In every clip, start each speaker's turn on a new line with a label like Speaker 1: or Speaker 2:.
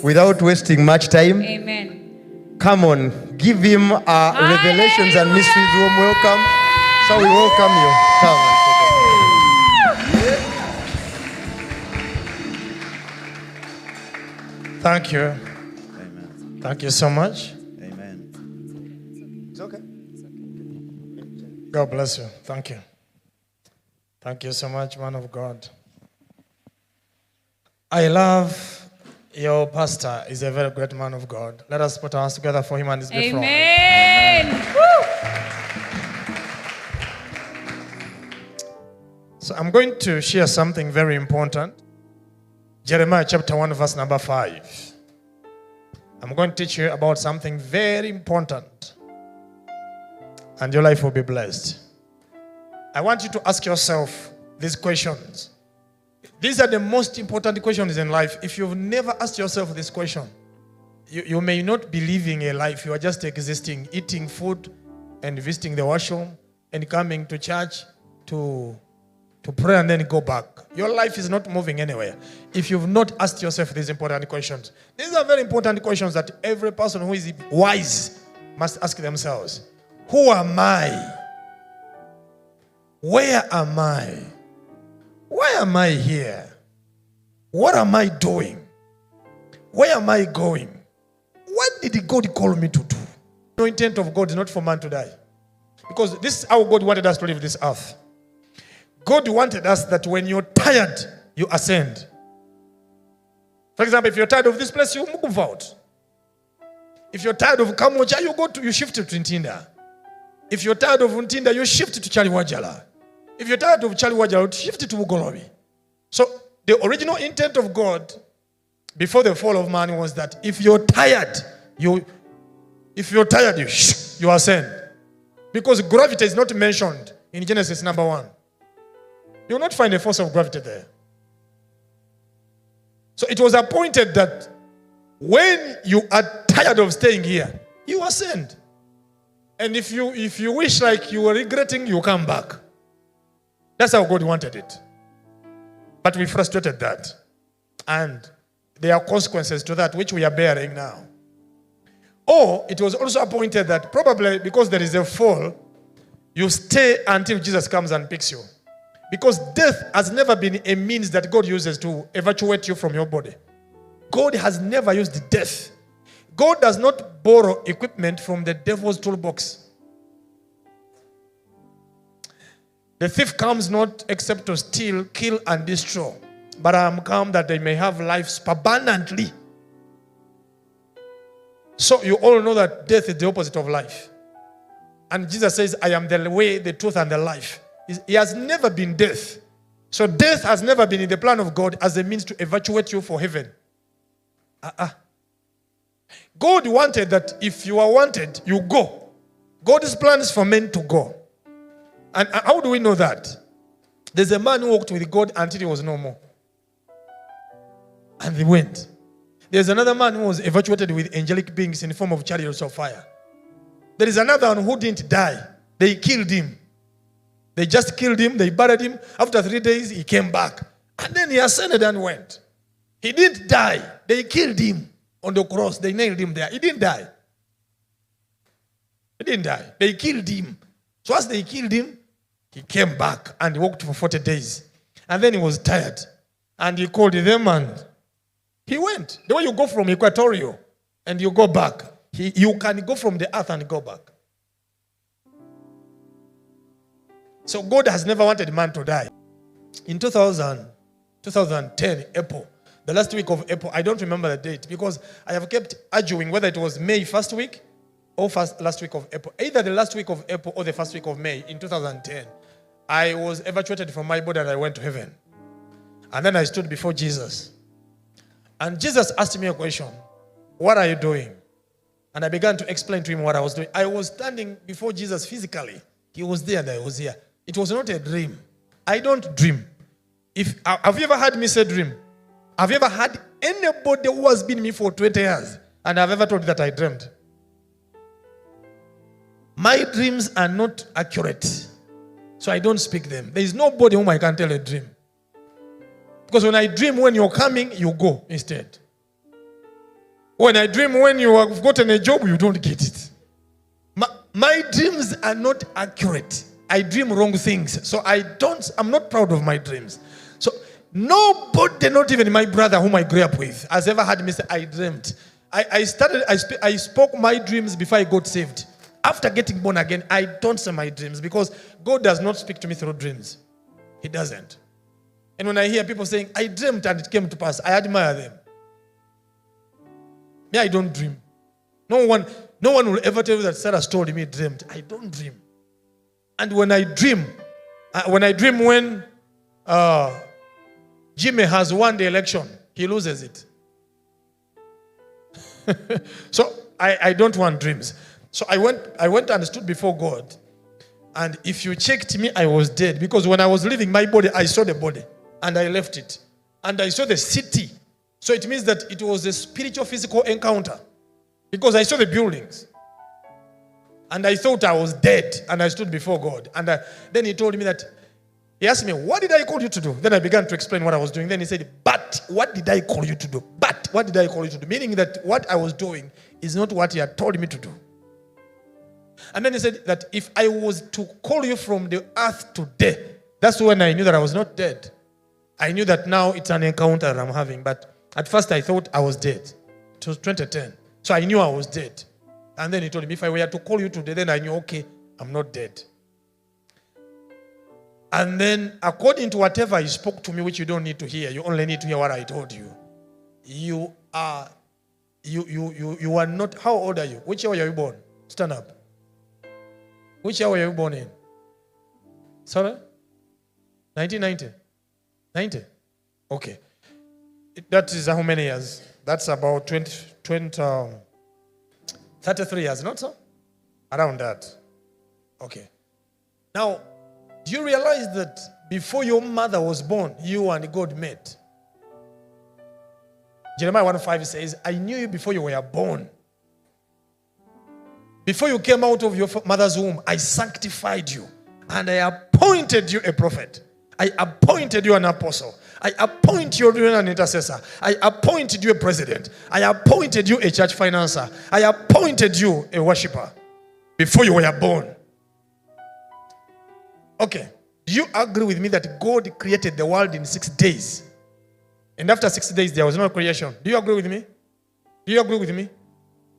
Speaker 1: Without wasting much time,
Speaker 2: Amen.
Speaker 1: Come on, give him Revelations and Mysteries room welcome. So we welcome you. Come on.
Speaker 3: Thank you.
Speaker 4: Amen.
Speaker 3: Thank you so much.
Speaker 4: Amen.
Speaker 1: It's okay.
Speaker 3: God bless you. Thank you. Thank you so much, man of God. I love your pastor. Is a very great man of God. Let us put our hands together for him and his before.
Speaker 2: Amen.
Speaker 3: So I'm going to share something very important. Jeremiah chapter 1 verse number 5. I'm going to teach you about something very important. And your life will be blessed. I want you to ask yourself these questions. These are the most important questions in life. If you've never asked yourself this question, you may not be living a life. You are just existing, eating food and visiting the washroom and coming to church to pray and then go back. Your life is not moving anywhere. If you've not asked yourself these important questions. These are very important questions that every person who is wise must ask themselves. Who am I? Where am I? Why am I here? What am I doing? Where am I going? What did God call me to do? The intent of God is not for man to die. Because this is how God wanted us to live this earth. God wanted us that when you're tired, you ascend. For example, if you're tired of this place, you move out. If you're tired of Kamoja, you shift to Ntinda. If you're tired of Ntinda, you shift to Chaliwajala. If you're tired of Chaliwajala, you shift to Ugolobi. So the original intent of God before the fall of man was that if you're tired, you ascend. Because gravity is not mentioned in Genesis number 1. You will not find a force of gravity there. So it was appointed that when you are tired of staying here, you ascend. And if you wish like you were regretting, you come back. That's how God wanted it. But we frustrated that. And there are consequences to that which we are bearing now. Or it was also appointed that probably because there is a fall, you stay until Jesus comes and picks you. Because death has never been a means that God uses to evacuate you from your body. God has never used death. God does not borrow equipment from the devil's toolbox. The thief comes not except to steal, kill, and destroy. But I am come that they may have life abundantly. So you all know that death is the opposite of life. And Jesus says, I am the way, the truth, and the life. He has never been death. So death has never been in the plan of God as a means to evacuate you for heaven. God wanted that if you are wanted, you go. God's plan is for men to go. And how do we know that? There's a man who walked with God until he was no more. And he went. There's another man who was evacuated with angelic beings in the form of chariots of fire. There is another one who didn't die. They killed him. They just killed him. They buried him. After 3 days, he came back. And then he ascended and went. He didn't die. They killed him on the cross. They nailed him there. He didn't die. He didn't die. They killed him. So as they killed him, he came back and he walked for 40 days. And then he was tired. And he called them and he went. The way you go from Equatorial and you go back, you can go from the earth and go back. So God has never wanted man to die. In 2010, April, the last week of April, I don't remember the date because I have kept arguing whether it was May first week or last week of April. Either the last week of April or the first week of May in 2010. I was evacuated from my body and I went to heaven. And then I stood before Jesus. And Jesus asked me a question. What are you doing? And I began to explain to him what I was doing. I was standing before Jesus physically. He was there and I was here. It was not a dream. I don't dream. Have you ever heard me say dream? Have you ever had anybody who has been me for 20 years and I've ever told you that I dreamed? My dreams are not accurate. So I don't speak them. There is nobody whom I can tell a dream. Because when I dream when you're coming, you go instead. When I dream when you have gotten a job, you don't get it. My dreams are not accurate. I dream wrong things. So I'm not proud of my dreams. So nobody, not even my brother whom I grew up with, has ever had me say, I dreamt. I spoke my dreams before I got saved. After getting born again, I don't say my dreams because God does not speak to me through dreams. He doesn't. And when I hear people saying, I dreamt and it came to pass, I admire them. Me, I don't dream. No one will ever tell you that Sarah told me dreamt. I don't dream. And when I dream when Jimmy has won the election, he loses it. So I don't want dreams. So I went and stood before God. And if you checked me, I was dead. Because when I was leaving my body, I saw the body. And I left it. And I saw the city. So it means that it was a spiritual physical encounter. Because I saw the buildings. And I thought I was dead. And I stood before God. And then he told me that, he asked me, what did I call you to do? Then I began to explain what I was doing. Then he said, but what did I call you to do? But what did I call you to do? Meaning that what I was doing is not what he had told me to do. And then he said that if I was to call you from the earth today, that's when I knew that I was not dead. I knew that now it's an encounter that I'm having. But at first I thought I was dead. It was 2010. So I knew I was dead. And then he told me, if I were to call you today, then I knew, okay, I'm not dead. And then according to whatever he spoke to me, which you don't need to hear, you only need to hear what I told you. You are not, how old are you? Which year were you born? Stand up. Which year were you born in? Sorry? 1990? 90? Okay. That is how many years? That's about 33 years, not so? Around that. Okay. Now, do you realize that before your mother was born, you and God met? Jeremiah 1:5 says, I knew you before you were born. Before you came out of your mother's womb, I sanctified you. And I appointed you a prophet. I appointed you an apostle. I appointed you an intercessor. I appointed you a president. I appointed you a church financer. I appointed you a worshiper before you were born. Okay. Do you agree with me that God created the world in 6 days? And after 6 days, there was no creation. Do you agree with me? Do you agree with me?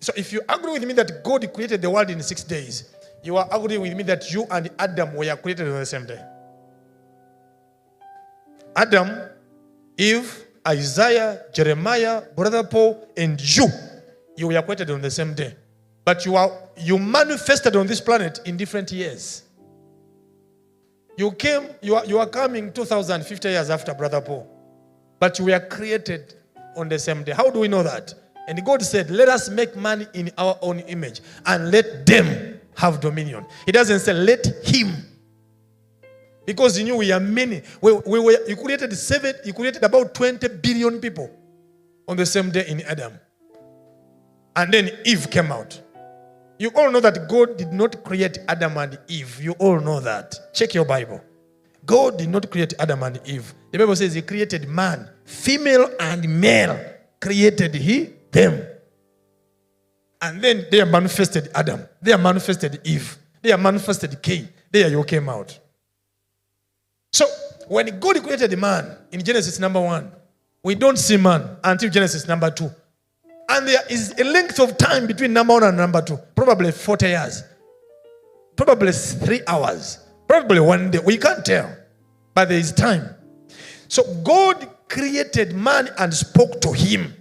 Speaker 3: So if you agree with me that God created the world in 6 days, you are agreeing with me that you and Adam were created on the same day. Adam, Eve, Isaiah, Jeremiah, Brother Paul, and you were created on the same day. But you manifested on this planet in different years. You are coming 2,050 years after Brother Paul. But you were created on the same day. How do we know that? And God said, let us make man in our own image and let them have dominion. He doesn't say, let him. Because he knew we are many. He created about 20 billion people on the same day in Adam. And then Eve came out. You all know that God did not create Adam and Eve. You all know that. Check your Bible. God did not create Adam and Eve. The Bible says he created man. Female and male created he them. And then they manifested Adam. They manifested Eve. They manifested Cain. There you came out. So, when God created man in Genesis number 1, we don't see man until Genesis number 2. And there is a length of time between number 1 and number 2. Probably 40 years. Probably 3 hours. Probably 1 day. We can't tell. But there is time. So, God created man and spoke to him.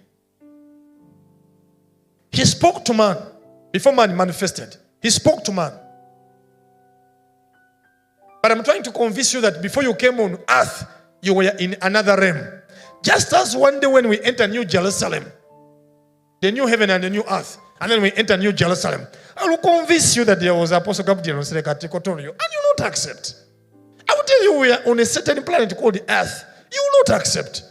Speaker 3: He spoke to man before man manifested. He spoke to man. But I'm trying to convince you that before you came on earth, you were in another realm. Just as one day when we enter New Jerusalem, the new heaven and the new earth, and then we enter New Jerusalem, I will convince you that there was Apostle Gabriel and you will not accept. I will tell you we are on a certain planet called the earth. You will not accept.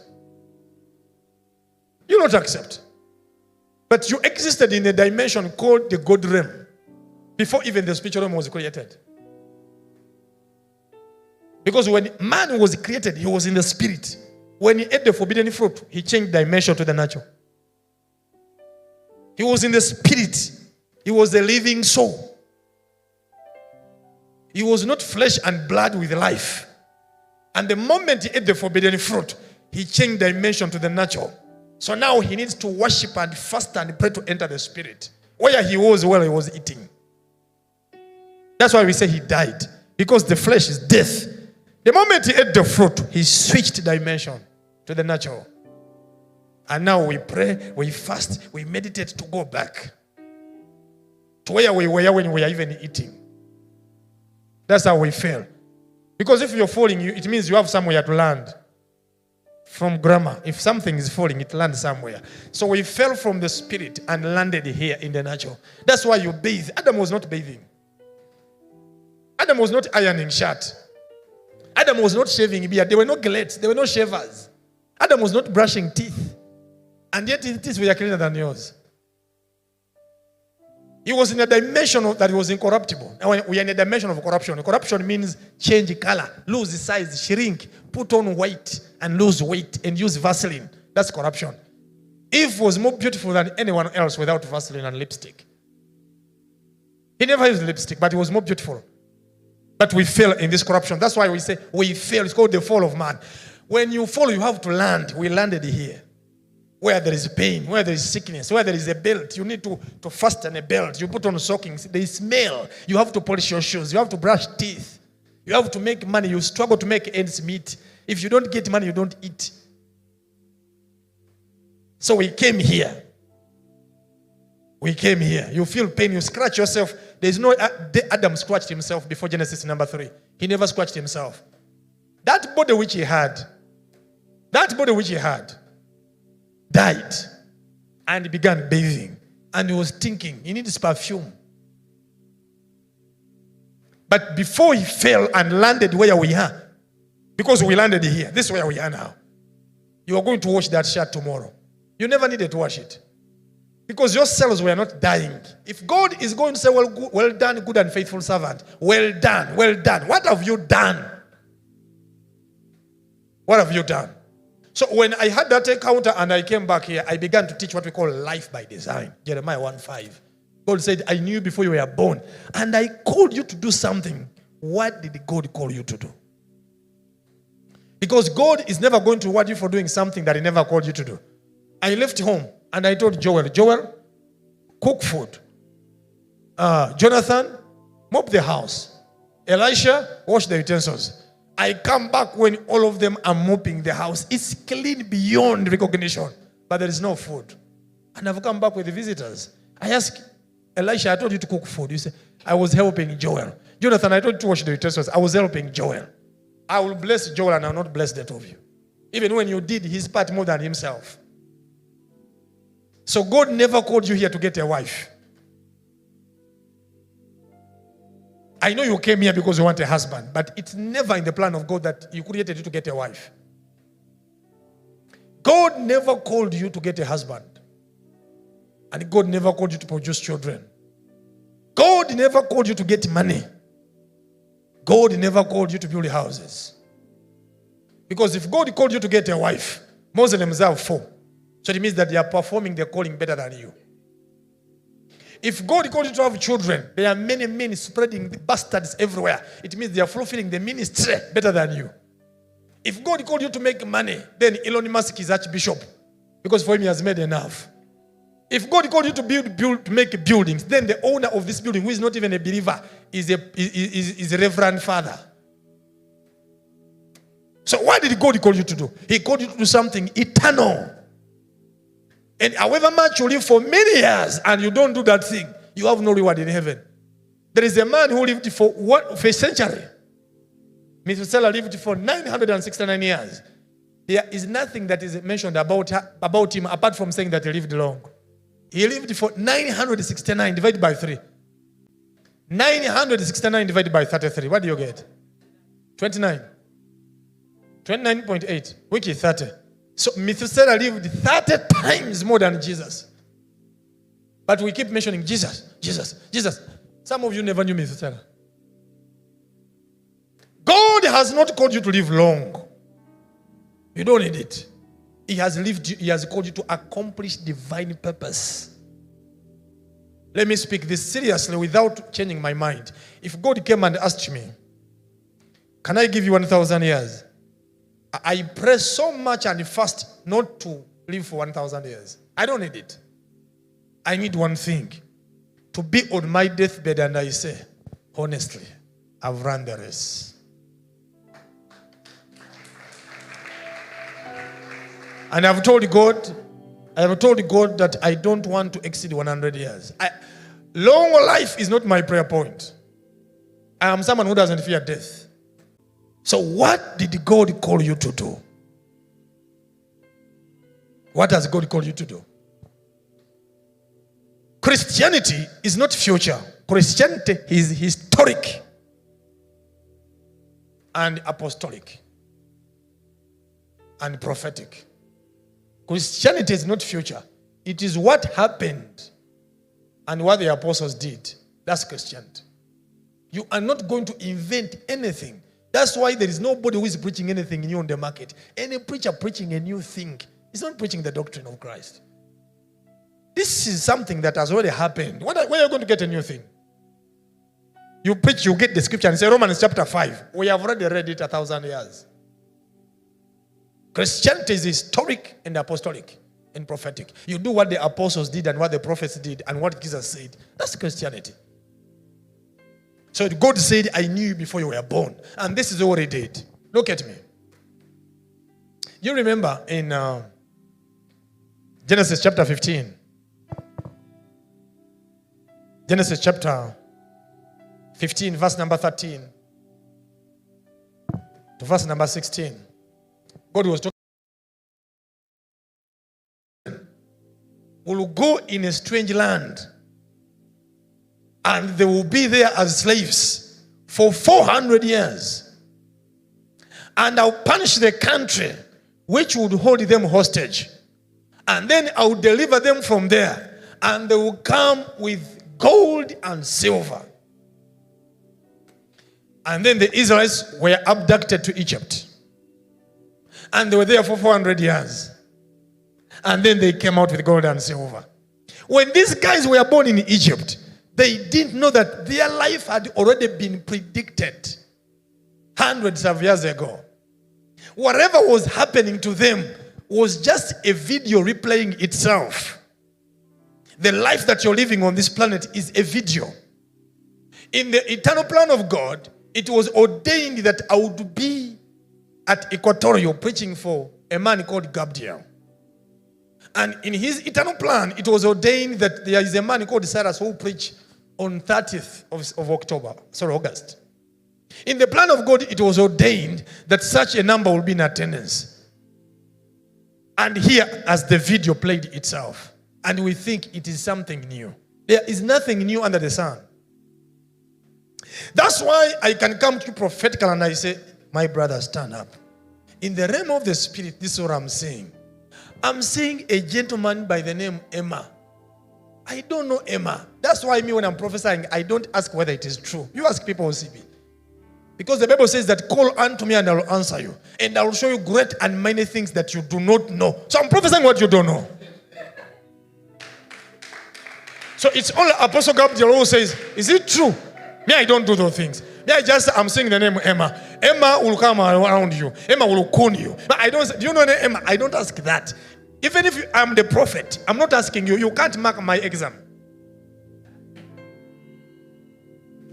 Speaker 3: You will not accept. But you existed in a dimension called the God realm before even the spiritual realm was created. Because when man was created, he was in the spirit. When he ate the forbidden fruit, he changed dimension to the natural. He was in the spirit. He was a living soul. He was not flesh and blood with life. And the moment he ate the forbidden fruit, he changed dimension to the natural. So now he needs to worship and fast and pray to enter the spirit. Where he was while he was eating. That's why we say he died. Because the flesh is death. The moment he ate the fruit, he switched dimension to the natural. And now we pray, we fast, we meditate to go back to where we were when we are even eating. That's how we fail. Because if you're falling, it means you have somewhere to land. From grammar, if something is falling, it lands somewhere. So we fell from the spirit and landed here in the natural. That's why you bathe. Adam was not bathing. Adam was not ironing shirt. Adam was not shaving beard. There were no gillets. There were no shavers. Adam was not brushing teeth. And yet his teeth were cleaner than yours. He was in a dimension that was incorruptible. And we are in a dimension of corruption. Corruption means change color, lose size, shrink, put on weight, and lose weight, and use Vaseline. That's corruption. Eve was more beautiful than anyone else without Vaseline and lipstick. He never used lipstick, but he was more beautiful. But we fail in this corruption. That's why we say we fail. It's called the fall of man. When you fall, you have to land. We landed here. Where there is pain, where there is sickness, where there is a belt, you need to fasten a belt. You put on stockings, they smell. You have to polish your shoes. You have to brush teeth. You have to make money. You struggle to make ends meet. If you don't get money, you don't eat. So we came here. We came here. You feel pain, you scratch yourself. There's no Adam scratched himself before Genesis number 3. He never scratched himself. That body which he had died and he began bathing and he was thinking he needs perfume. But before he fell and landed where we are, because we landed here, this is where we are now, you are going to wash that shirt tomorrow. You never needed to wash it because your cells were not dying. If God is going to say, well done, good and faithful servant, well done, what have you done? What have you done? So when I had that encounter and I came back here, I began to teach what we call life by design. Jeremiah 1:5. God said, I knew you before you were born. And I called you to do something. What did God call you to do? Because God is never going to reward you for doing something that he never called you to do. I left home and I told Joel, cook food. Jonathan, mop the house. Elisha, wash the utensils. I come back when all of them are mopping the house. It's clean beyond recognition, but there is no food. And I've come back with the visitors. I ask Elisha, I told you to cook food. You say, I was helping Joel. Jonathan, I told you to wash the utensils. I was helping Joel. I will bless Joel and I will not bless that of you. Even when you did his part more than himself. So God never called you here to get a wife. I know you came here because you want a husband, but it's never in the plan of God that He created you to get a wife. God never called you to get a husband. And God never called you to produce children. God never called you to get money. God never called you to build houses. Because if God called you to get a wife, Muslims have 4. So it means that they are performing their calling better than you. If God called you to have children, there are many men spreading the bastards everywhere. It means they are fulfilling the ministry better than you. If God called you to make money, then Elon Musk is Archbishop. Because for him he has made enough. If God called you to make buildings, then the owner of this building, who is not even a believer, is a reverend father. So what did God call you to do? He called you to do something eternal. And however much you live for many years and you don't do that thing, you have no reward in heaven. There is a man who lived for a century. Methuselah lived for 969 years. There is nothing that is mentioned about him apart from saying that he lived long. He lived for 969 divided by 3. 969 divided by 33. What do you get? 29. 29.8. Which is 30. So Methuselah lived 30 times more than Jesus. But we keep mentioning Jesus. Some of you never knew Methuselah. God has not called you to live long. You don't need it. He has called you to accomplish divine purpose. Let me speak this seriously without changing my mind. If God came and asked me, can I give you 1,000 years? I pray so much and fast not to live for 1,000 years. I don't need it. I need one thing. To be on my deathbed and I say, honestly, I've run the race. And I've told God that I don't want to exceed 100 years. Long life is not my prayer point. I am someone who doesn't fear death. So what did God call you to do? What does God call you to do? Christianity is not future. Christianity is historic and apostolic and prophetic. Christianity is not future. It is what happened and what the apostles did. That's Christianity. You are not going to invent anything. That's why there is nobody who is preaching anything new on the market. Any preacher preaching a new thing is not preaching the doctrine of Christ. This is something that has already happened. When are you going to get a new thing? You preach, you get the scripture and say Romans chapter 5. We have already read it 1,000 years. Christianity is historic and apostolic and prophetic. You do what the apostles did and what the prophets did and what Jesus said. That's Christianity. So God said, I knew you before you were born. And this is what he did. Look at me. You remember in Genesis chapter 15. Genesis chapter 15, verse number 13 to verse number 16. God was talking. Will go in a strange land, and they will be there as slaves for 400 years. And I'll punish the country which would hold them hostage. And then I'll deliver them from there, and they will come with gold and silver. And then the Israelites were abducted to Egypt. And they were there for 400 years. And then they came out with gold and silver. When these guys were born in Egypt, they didn't know that their life had already been predicted hundreds of years ago. Whatever was happening to them was just a video replaying itself. The life that you're living on this planet is a video. In the eternal plan of God, it was ordained that I would be at Equatorial preaching for a man called Gabriel. And in his eternal plan, it was ordained that there is a man called CYRUS who will preach on 30th of August. In the plan of God, it was ordained that such a number will be in attendance. And here, as the video played itself, and we think it is something new. There is nothing new under the sun. That's why I can come to prophetical and I say, my brother, stand up. In the realm of the spirit, this is what I'm saying. I'm seeing a gentleman by the name Emma. I don't know Emma. That's why me, when I'm prophesying, I don't ask whether it is true. You ask people who see me. Because the Bible says that call unto me and I will answer you. And I will show you great and many things that you do not know. So I'm prophesying what you don't know. So it's only Apostle Gabriel who says, is it true? Me, I don't do those things. Me, I'm saying the name Emma. Emma will come around you. Emma will con you. But I don't, do you know the Emma? I don't ask that. Even if I'm the prophet, I'm not asking you. You can't mark my exam.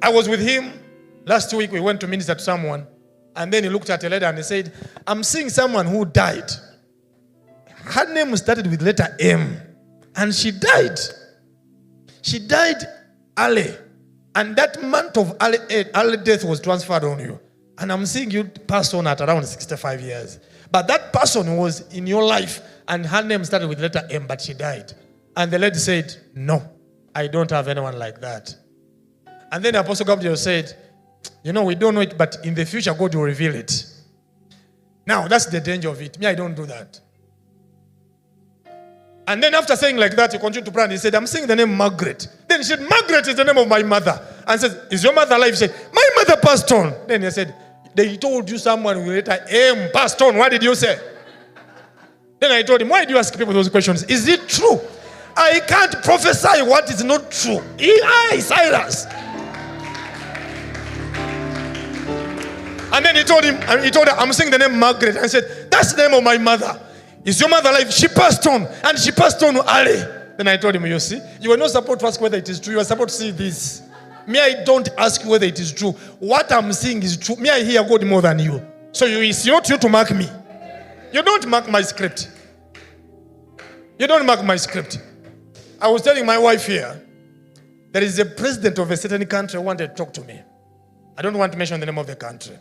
Speaker 3: I was with him last week. We went to minister to someone. And then he looked at a lady and he said, I'm seeing someone who died. Her name started with letter M. And she died. She died early. And that month of early death was transferred on you. And I'm seeing you pass on at around 65 years. But that person was in your life and her name started with letter M, but she died. And the lady said, no, I don't have anyone like that. And then Apostle Gabriel said, you know, we don't know it, but in the future, God will reveal it. Now, that's the danger of it. Me, I don't do that. And then after saying like that, he continued to pray and he said, I'm saying the name Margaret. Then he said, Margaret is the name of my mother. And says, is your mother alive? He said, my mother passed on. Then he said, they told you someone with letter M passed on. What did you say? Then I told him, why do you ask people those questions? Is it true? I can't prophesy what is not true. Cyrus. And then he told her, I'm saying the name Margaret. And I said, that's the name of my mother. Is your mother alive? She passed on. And she passed on early. Then I told him, you see, you were not supposed to ask whether it is true. You were supposed to see this. Me, I don't ask you whether it is true. What I'm saying is true. Me, I hear God more than you. So it's not you to mark me. You don't mark my script. You don't mark my script. I was telling my wife here, there is a president of a certain country who wanted to talk to me. I don't want to mention the name of the country.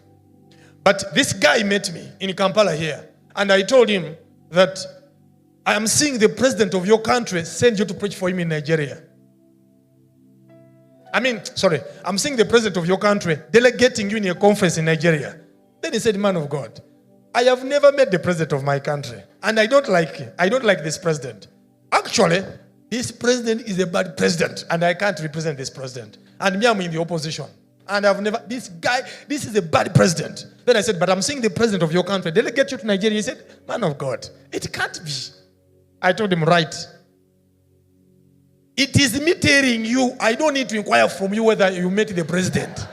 Speaker 3: But this guy met me in Kampala here. And I told him that I am seeing the president of your country send you to preach for him in Nigeria. I'm seeing the president of your country delegating you in a conference in Nigeria. Then he said, man of God, I have never met the president of my country. And I don't like this president. Actually, this president is a bad president. And I can't represent this president. And me, I'm in the opposition. And this is a bad president. Then I said, but I'm seeing the president of your country delegate you to Nigeria. He said, man of God, it can't be. I told him, right. It is me telling you, I don't need to inquire from you whether you met the president.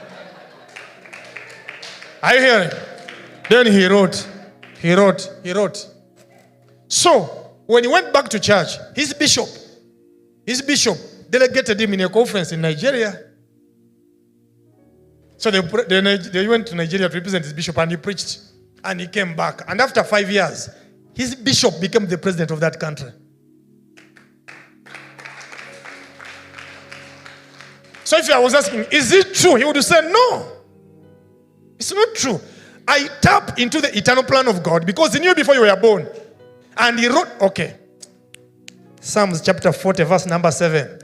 Speaker 3: Are you hearing? Then he wrote. So, when he went back to church, his bishop delegated him in a conference in Nigeria. So they went to Nigeria to represent his bishop, and he preached, and he came back. And after 5 years, his bishop became the president of that country. So if I was asking, is it true? He would say, no. It's not true. I tap into the eternal plan of God because he knew before you were born. And he wrote, Psalms chapter 40, verse number 7.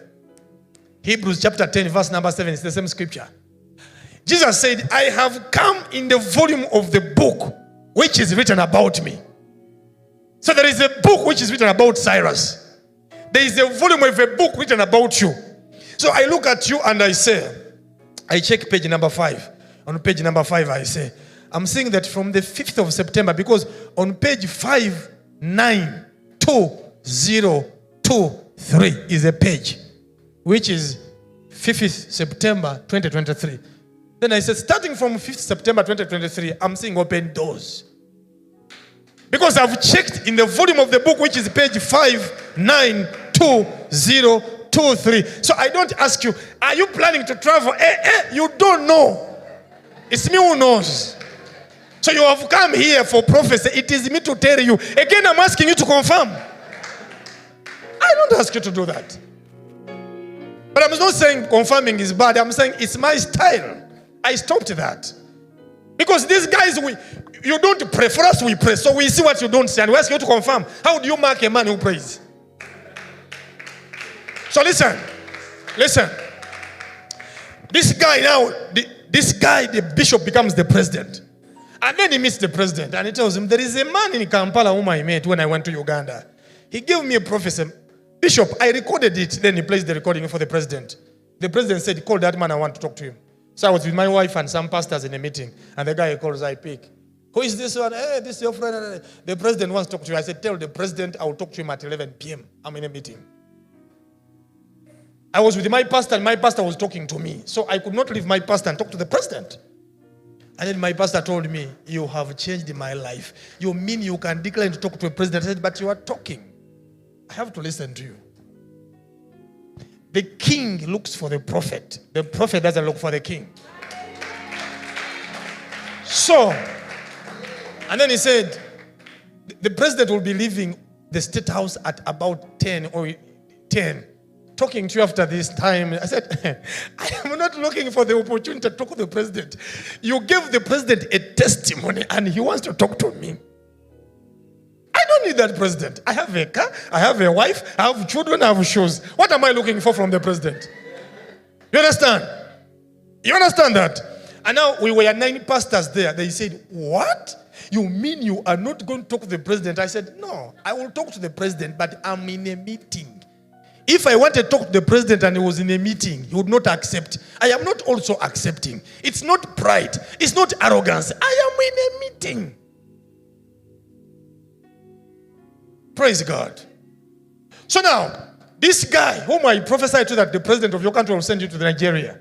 Speaker 3: Hebrews chapter 10, verse number 7. It's the same scripture. Jesus said, I have come in the volume of the book which is written about me. So there is a book which is written about Cyrus. There is a volume of a book written about you. So I look at you and I check page number 5. On page number 5, I say, I'm saying that from the 5th of September, because on page 5922023 is a page, which is 5th September 2023. Then I said, starting from 5th September 2023, I'm seeing open doors. Because I've checked in the volume of the book, which is page 5922023. So I don't ask you, are you planning to travel? You don't know. It's me who knows. So you have come here for prophecy. It is me to tell you. Again, I'm asking you to confirm. I don't ask you to do that. But I'm not saying confirming is bad. I'm saying it's my style. I stopped that. Because these guys, you don't pray. For us, we pray. So we see what you don't say. And we ask you to confirm. How do you mark a man who prays? So listen. This guy now, the bishop becomes the president. And then he meets the president. And he tells him, there is a man in Kampala whom I met when I went to Uganda. He gave me a prophecy. Bishop, I recorded it. Then he plays the recording for the president. The president said, call that man, I want to talk to him. So I was with my wife and some pastors in a meeting. And the guy calls, I pick. Who is this one? Hey, this is your friend. The president wants to talk to you. I said, tell the president I will talk to him at 11 p.m. I'm in a meeting. I was with my pastor and my pastor was talking to me. So I could not leave my pastor and talk to the president. And then my pastor told me, you have changed my life. You mean you can decline to talk to a president? I said, but you are talking. I have to listen to you. The king looks for the prophet. The prophet doesn't look for the king. So, and then he said, the president will be leaving the state house at about 10 or 10. Talking to you after this time. I said, I am not looking for the opportunity to talk to the president. You gave the president a testimony and he wants to talk to me. I don't need that president. I have a car, I have a wife, I have children, I have shoes. What am I looking for from the president? You understand? You understand that? And now we were 9 pastors there. They said, what? You mean you are not going to talk to the president? I said, no, I will talk to the president, but I'm in a meeting. If I wanted to talk to the president and he was in a meeting, he would not accept. I am not also accepting. It's not pride. It's not arrogance. I am in a meeting. Praise God. So now, this guy whom I prophesied to that the president of your country will send you to Nigeria.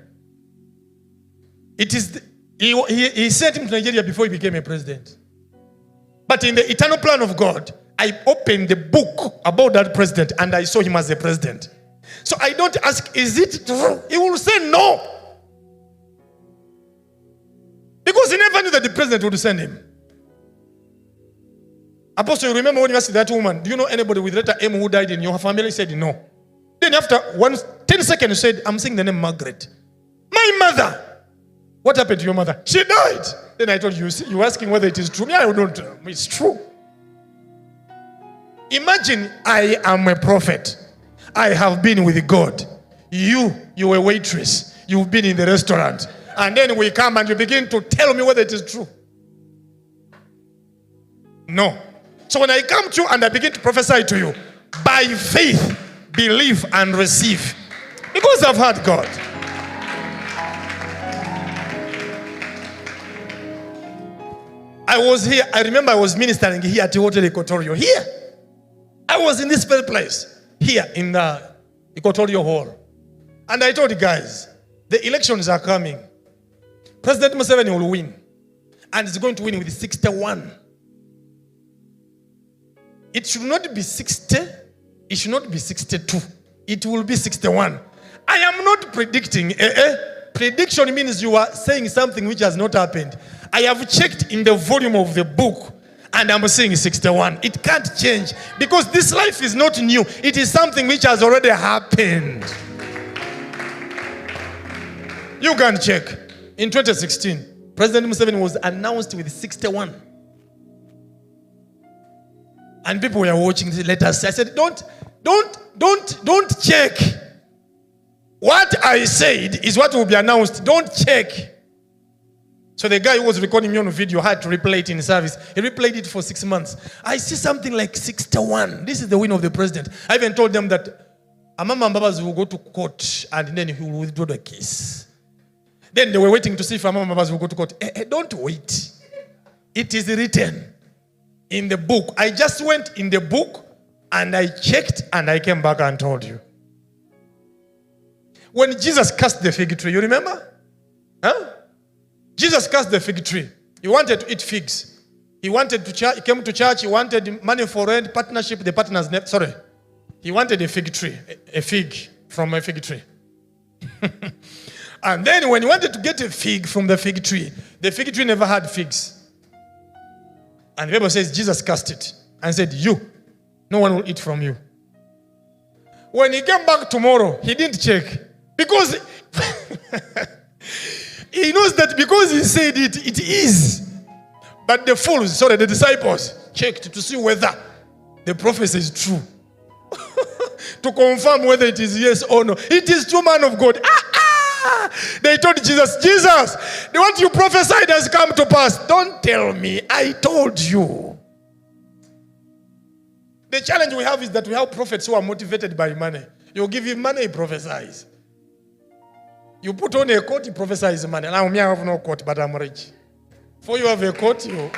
Speaker 3: He sent him to Nigeria before he became a president. But in the eternal plan of God, I opened the book about that president and I saw him as a president. So I don't ask, is it true? He will say no. Because he never knew that the president would send him. Apostle, you remember when you asked that woman, do you know anybody with letter M who died in your family? He said no. Then after 10 seconds, he said, I'm saying the name Margaret. My mother. What happened to your mother? She died. Then I told you, you're asking whether it is true. Yeah, I don't know. It's true. Imagine I am a prophet. I have been with God. You were a waitress. You've been in the restaurant. And then we come and you begin to tell me whether it is true. No. So when I come to you and I begin to prophesy to you, by faith, believe and receive. Because I've heard God. I was here. I remember I was ministering here at the Hotel Equatorio. Here. I was in this very place. Here in the Equatorio Hall. And I told the guys, the elections are coming. President Museveni will win. And he's going to win with 61. It should not be 60. It should not be 62. It will be 61. I am not predicting. Prediction means you are saying something which has not happened. I have checked in the volume of the book and I'm saying 61. It can't change because this life is not new. It is something which has already happened. You can check. In 2016, President Museveni was announced with 61. And people were watching the letters. I said, don't check. What I said is what will be announced. Don't check. So the guy who was recording me on video had to replay it in service. He replayed it for 6 months. I see something like 61. This is the win of the president. I even told them that Amama Mbabas will go to court and then he will withdraw the case. Then they were waiting to see if Amama Mbabas will go to court. Don't wait. It is written in the book. I just went in the book and I checked and I came back and told you. When Jesus cursed the fig tree, you remember? Huh? Jesus cursed the fig tree. He wanted to eat figs. He wanted to church. He came to church. He wanted money for rent, partnership. The partners, sorry. He wanted a fig tree, a fig from a fig tree. And then when he wanted to get a fig from the fig tree never had figs. And the Bible says Jesus cursed it and said, no one will eat from you. When he came back tomorrow, he didn't check. Because he knows that because he said it, it is. But the the disciples checked to see whether the prophecy is true. To confirm whether it is yes or no. It is true, man of God. They told Jesus, what you prophesied has come to pass. Don't tell me, I told you. The challenge we have is that we have prophets who are motivated by money. You give him money, he prophesies. You put on a coat, he prophesies money. Now, me, I have no coat, but I'm rich. For you have a coat, you...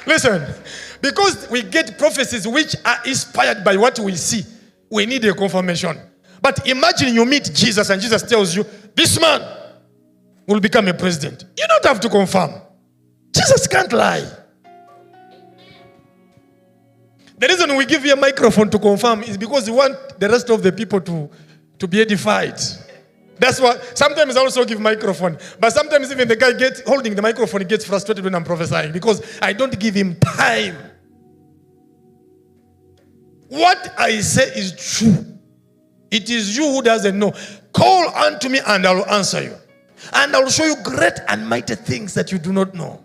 Speaker 3: Listen, because we get prophecies which are inspired by what we see, we need a confirmation. But imagine you meet Jesus and Jesus tells you, this man will become a president. You don't have to confirm. Jesus can't lie. The reason we give you a microphone to confirm is because we want the rest of the people to be edified. That's why sometimes I also give microphone. But sometimes even the guy holding the microphone gets frustrated when I'm prophesying because I don't give him time. What I say is true. It is you who doesn't know. Call unto me and I will answer you. And I will show you great and mighty things that you do not know.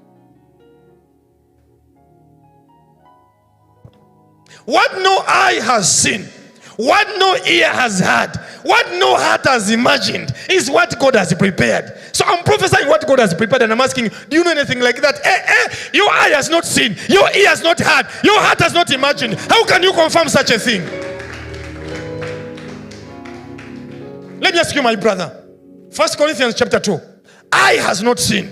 Speaker 3: What no eye has seen, what no ear has heard, what no heart has imagined is what God has prepared. So I'm prophesying what God has prepared and I'm asking you, do you know anything like that? Your eye has not seen, your ear has not heard, your heart has not imagined. How can you confirm such a thing? Let me ask you, my brother. 1 Corinthians chapter 2. Eye has not seen,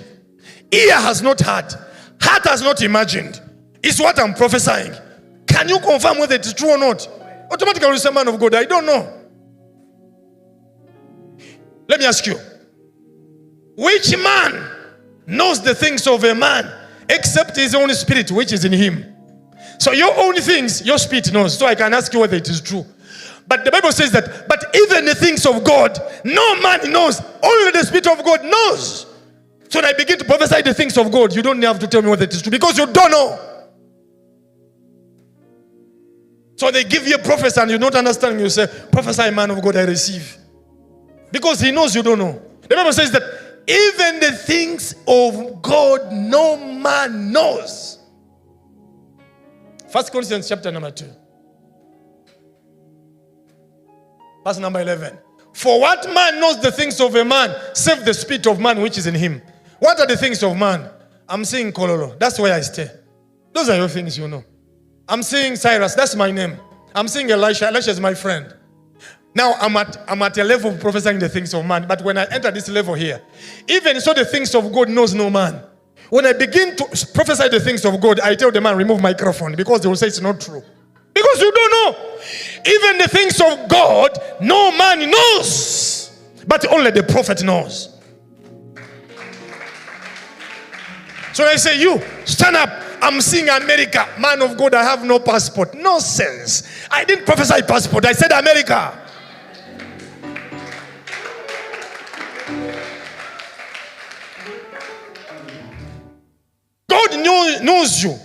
Speaker 3: ear has not heard, heart has not imagined. Is what I'm prophesying. Can you confirm whether it is true or not? Automatically you say, man of God, I don't know. Let me ask you. Which man knows the things of a man except his own spirit which is in him? So your own things, your spirit knows. So I can ask you whether it is true. But the Bible says that, but even the things of God, no man knows. Only the Spirit of God knows. So when I begin to prophesy the things of God, you don't have to tell me whether it is true because you don't know. So they give you a prophecy and you don't understand. You say, prophesy, man of God, I receive. Because he knows you don't know. The Bible says that even the things of God, no man knows. 1 Corinthians chapter number 2. Verse number 11. For what man knows the things of a man, save the spirit of man which is in him? What are the things of man? I'm saying Kololo. That's where I stay. Those are your things you know. I'm saying CYRUS. That's my name. I'm saying Elisha. Elisha is my friend. Now I'm at a level of prophesying the things of man. But when I enter this level here, even so the things of God knows no man. When I begin to prophesy the things of God, I tell the man, remove microphone, because they will say it's not true. Because you don't know. Even the things of God, no man knows. But only the prophet knows. So I say, you, stand up. I'm seeing America. Man of God, I have no passport. Nonsense. I didn't prophesy passport. I said America. God knows you.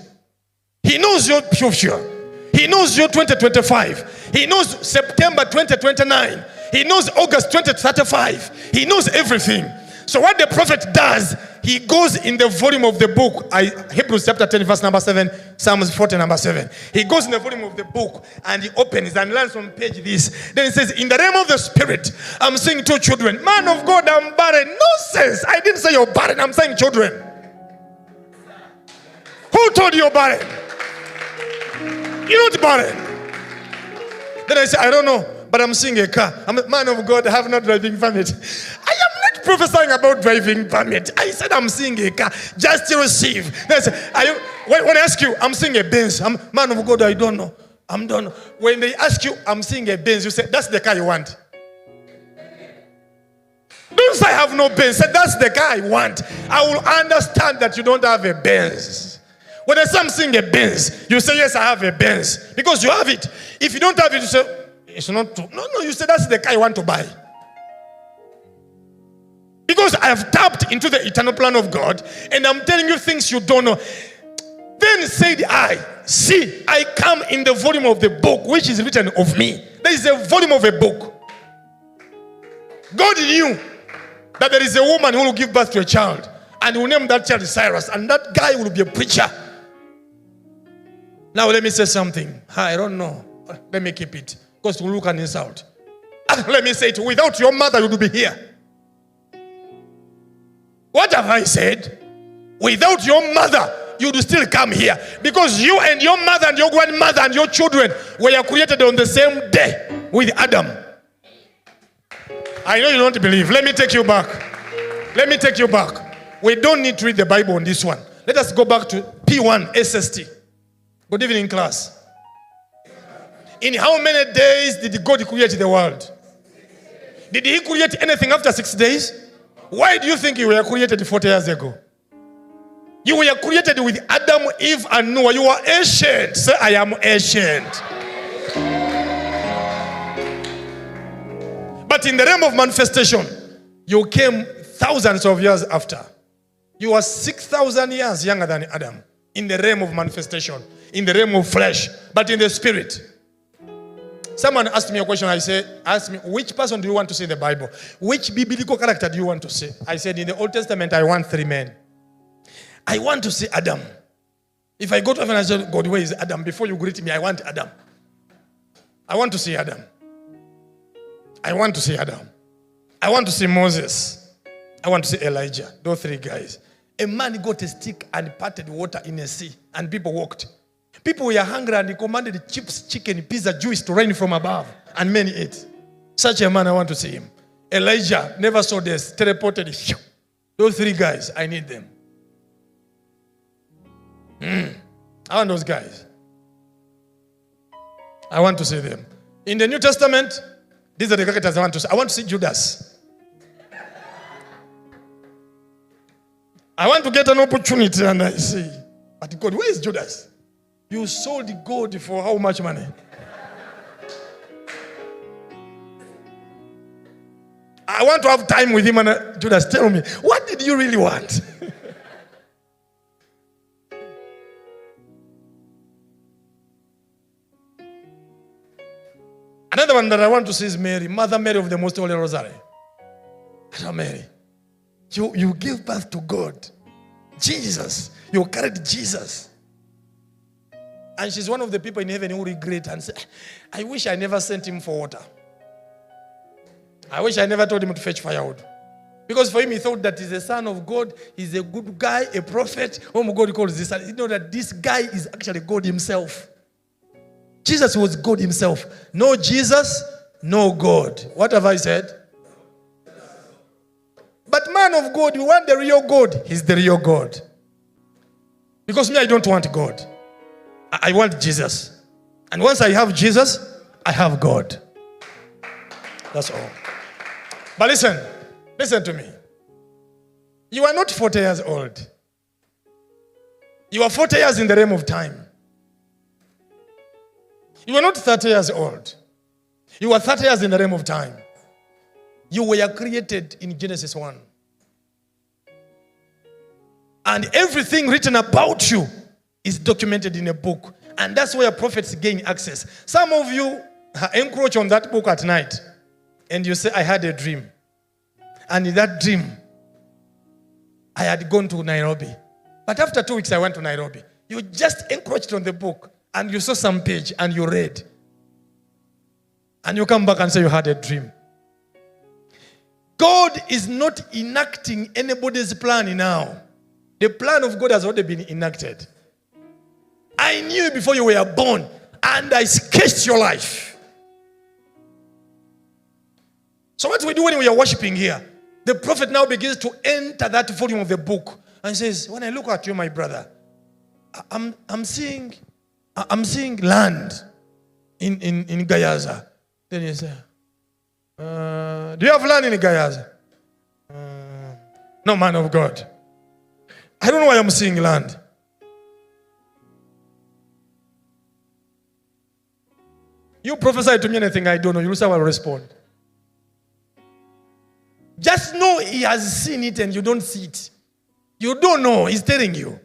Speaker 3: He knows your future. He knows you 2025. He knows September 2029. He knows August 2035. He knows everything. So what the prophet does, he goes in the volume of the book. Hebrews chapter 10 verse number 7, Psalms 40 number 7. He goes in the volume of the book and he opens and lands on page this. Then he says, in the realm of the spirit, I'm seeing two children. Man of God, I'm barren. Nonsense. I didn't say you're barren. I'm saying children. Who told you you're barren? You're not barren. Then I say, I don't know, but I'm seeing a car. I'm a man of God, I have no driving permit. I am not prophesying about driving permit. I said I'm seeing a car. Just to receive. Then I say, when I ask you, I'm seeing a Benz. I'm man of God, I don't know. I'm don't know. When they ask you, I'm seeing a Benz, you say, that's the car you want. Don't say I have no Benz. Say, that's the car I want. I will understand that you don't have a Benz. When I say I'm seeing a Benz, you say, yes, I have a Benz. Because you have it. If you don't have it, you say, it's not true. No, you say, that's the car I want to buy. Because I have tapped into the eternal plan of God, and I'm telling you things you don't know. Then said I, see, I come in the volume of the book, which is written of me. There is a volume of a book. God knew that there is a woman who will give birth to a child, and will name that child CYRUS, and that guy will be a preacher. Now let me say something. I don't know. Let me keep it. Because to look an insult. Let me say it. Without your mother, you would be here. What have I said? Without your mother, you would still come here. Because you and your mother and your grandmother and your children were created on the same day with Adam. I know you don't believe. Let me take you back. Let me take you back. We don't need to read the Bible on this one. Let us go back to P1 SST. Good evening, class. In how many days did God create the world? Did he create anything after 6 days? Why do you think you were created 40 years ago? You were created with Adam, Eve, and Noah. You are ancient. Say, I am ancient. But in the realm of manifestation, you came thousands of years after. You are 6,000 years younger than Adam. In the realm of manifestation. In the realm of flesh. But in the spirit. Someone asked me a question. Asked me, which person do you want to see in the Bible? Which biblical character do you want to see? I said, in the Old Testament, I want 3 men. I want to see Adam. If I go to heaven and say, God, where is Adam? Before you greet me, I want Adam. I want to see Adam. I want to see Adam. I want to see Moses. I want to see Elijah. Those 3 guys. A man got a stick and parted water in a sea, and people walked. People were hungry, and he commanded chips, chicken, pizza, juice to rain from above, and many ate. Such a man, I want to see him. Elijah never saw this, teleported. Those 3 guys, I need them. I want those guys. I want to see them. In the New Testament, these are the characters I want to see. I want to see Judas. I want to get an opportunity and I see. But God, where is Judas? You sold the gold for how much money? I want to have time with him and Judas, tell me, what did you really want? Another one that I want to see is Mary, Mother Mary of the Most Holy Rosary. Mary, you give birth to God. Jesus, you carried Jesus. And she's one of the people in heaven who regret and say, I wish I never sent him for water. I wish I never told him to fetch firewood. Because for him, he thought that he's a son of God, he's a good guy, a prophet, whom God calls this. You know that this guy is actually God himself. Jesus was God himself. No Jesus, no God. What have I said? But man of God, you want the real God. He's the real God. Because me, I don't want God. I want Jesus. And once I have Jesus, I have God. That's all. But listen to me. You are not 40 years old. You are 40 years in the realm of time. You are not 30 years old. You are 30 years in the realm of time. You were created in Genesis 1. And everything written about you is documented in a book. And that's where prophets gain access. Some of you encroach on that book at night. And you say, I had a dream. And in that dream, I had gone to Nairobi. But after 2 weeks, I went to Nairobi. You just encroached on the book. And you saw some page and you read. And you come back and say you had a dream. God is not enacting anybody's plan now. The plan of God has already been enacted. I knew you before you were born. And I sketched your life. So what we do when we are worshiping here? The prophet now begins to enter that volume of the book. And says, when I look at you, my brother, I'm seeing land in Gayaza. Then you say, do you have land in Gayaza? No, man of God. I don't know why I'm seeing land. You prophesy to me anything I don't know, you'll say I will respond. Just know he has seen it and you don't see it. You don't know, he's telling you.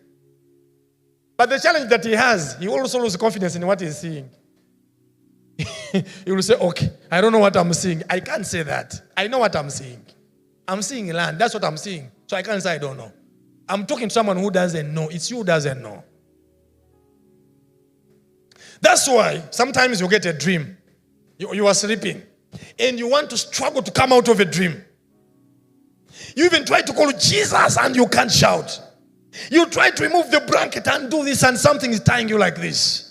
Speaker 3: But the challenge that he has, he also loses confidence in what he's seeing. He will say, okay, I don't know what I'm seeing. I can't say that. I know what I'm seeing. I'm seeing land. That's what I'm seeing. So I can't say I don't know. I'm talking to someone who doesn't know. It's you who doesn't know. That's why sometimes you get a dream. You are sleeping. And you want to struggle to come out of a dream. You even try to call Jesus and you can't shout. You try to remove the blanket and do this and something is tying you like this.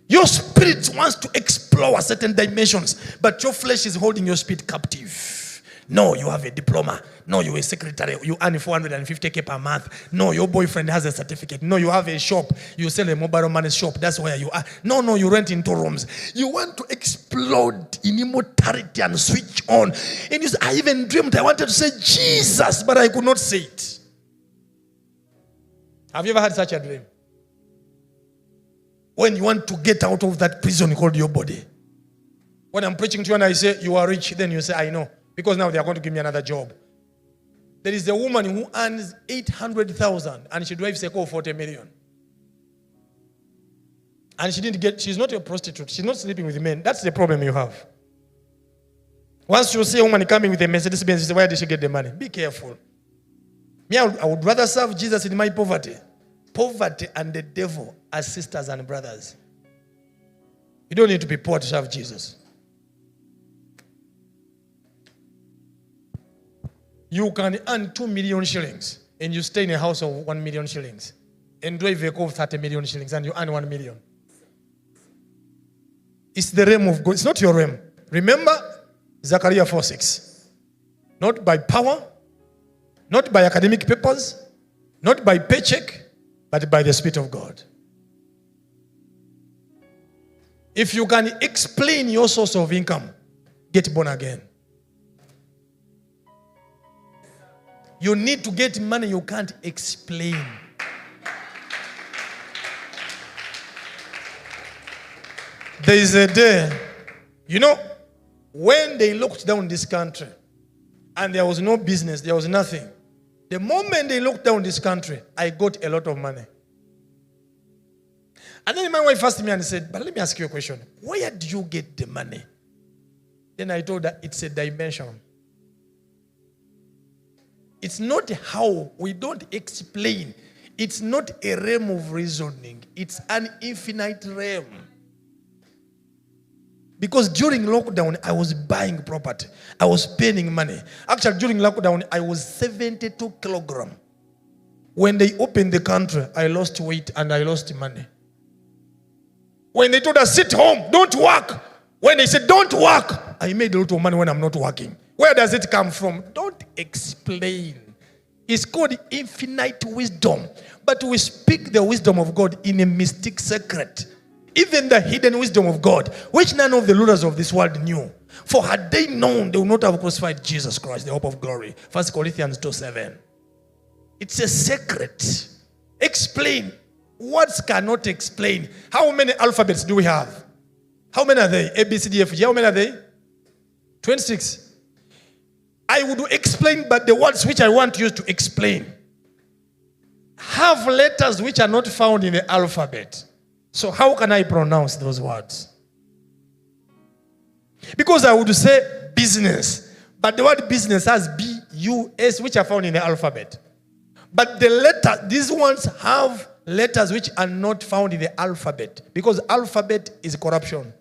Speaker 3: Your spirit wants to explore certain dimensions, but your flesh is holding your spirit captive. No, you have a diploma. No, you're a secretary. You earn 450K per month. No, your boyfriend has a certificate. No, you have a shop. You sell a mobile money shop. That's where you are. No, you rent in 2 rooms. You want to explode in immortality and switch on. And you say, I even dreamed I wanted to say Jesus, but I could not say it. Have you ever had such a dream? When you want to get out of that prison called your body. When I'm preaching to you and I say, you are rich, then you say, I know. Because now they are going to give me another job. There is a woman who earns 800,000 and she drives a car 40 million. And she's not a prostitute. She's not sleeping with men. That's the problem you have. Once you see a woman coming with a Mercedes-Benz, you say, where did she get the money? Be careful. Me, I would rather serve Jesus in my poverty. Poverty and the devil are sisters and brothers. You don't need to be poor to serve Jesus. You can earn 2 million shillings and you stay in a house of 1 million shillings and drive a vehicle of 30 million shillings and you earn 1 million. It's the realm of God. It's not your realm. Remember Zechariah 4:6. Not by power, not by academic papers, not by paycheck, but by the Spirit of God. If you can explain your source of income, get born again. You need to get money you can't explain. There is a day, when they locked down this country and there was no business, there was nothing. The moment they locked down this country, I got a lot of money. And then my wife asked me and said, but let me ask you a question. Where do you get the money? Then I told her it's a dimension. It's not how, we don't explain. It's not a realm of reasoning. It's an infinite realm. Because during lockdown, I was buying property. I was spending money. Actually, during lockdown, I was 72 kilograms. When they opened the country, I lost weight and I lost money. When they told us, sit home, don't work. When they said, don't work, I made a lot of money when I'm not working. Where does it come from? Don't explain. It's called infinite wisdom. But we speak the wisdom of God in a mystic secret. Even the hidden wisdom of God, which none of the rulers of this world knew. For had they known, they would not have crucified Jesus Christ, the hope of glory. 1 Corinthians 2:7. It's a secret. Explain. Words cannot explain. How many alphabets do we have? How many are they? A, B, C, D, F, G. How many are they? 26. I would explain, but the words which I want you to explain have letters which are not found in the alphabet. So how can I pronounce those words? Because I would say business, but the word business has B-U-S, which are found in the alphabet. But the letter, these ones have letters which are not found in the alphabet, because alphabet is corruption.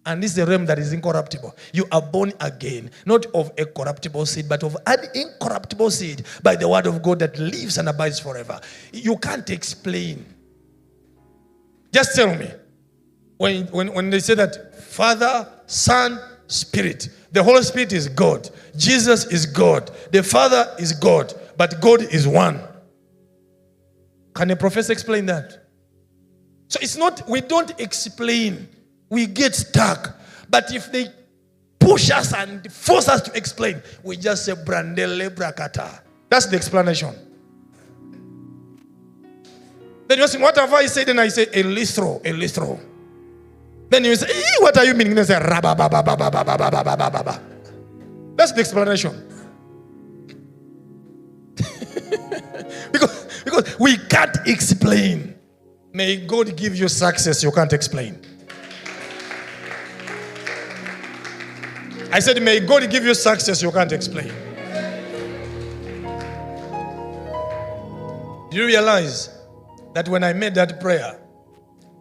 Speaker 3: And this is a realm that is incorruptible. You are born again, not of a corruptible seed, but of an incorruptible seed by the word of God that lives and abides forever. You can't explain. Just tell me, when they say that Father, Son, Spirit, the Holy Spirit is God, Jesus is God, the Father is God, but God is one. Can a professor explain that? So it's not, we don't explain, we get stuck. But if they push us and force us to explain, we just say brandele brakata. That's the explanation. Then you ask him, what have I said? And I say, elithro. Then you say, what are you meaning? Then I say, rabababababababababababa. That's the explanation. because we can't explain. May God give you success you can't explain. I said, may God give you success you can't explain. Do you realize that when I made that prayer,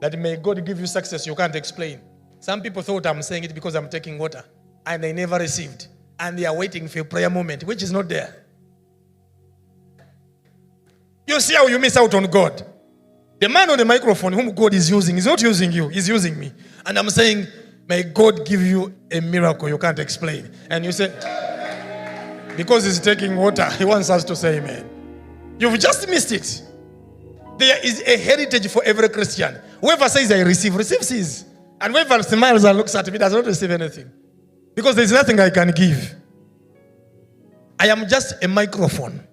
Speaker 3: that may God give you success you can't explain, some people thought I'm saying it because I'm taking water, and they never received, and they are waiting for a prayer moment, which is not there. You see how you miss out on God. The man on the microphone whom God is using is not using you, he's using me. And I'm saying, may God give you a miracle you can't explain. And you say, because he's taking water, he wants us to say amen. You've just missed it. There is a heritage for every Christian. Whoever says I receive, receives. And whoever smiles and looks at me does not receive anything. Because there's nothing I can give. I am just a microphone.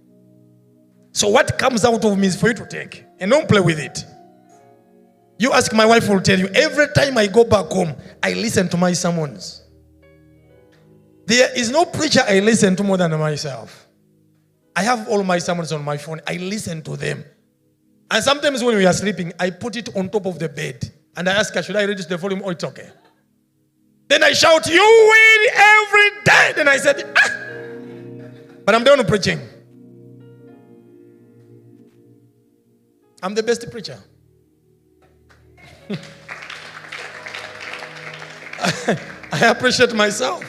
Speaker 3: So what comes out of me is for you to take. And don't play with it. You ask, my wife will tell you, every time I go back home, I listen to my sermons. There is no preacher I listen to more than myself. I have all my sermons on my phone. I listen to them. And sometimes when we are sleeping, I put it on top of the bed. And I ask her, should I reduce the volume? Oh, it's okay. Then I shout, you win every day. Then I said, But I'm done preaching. I'm the best preacher. I appreciate myself.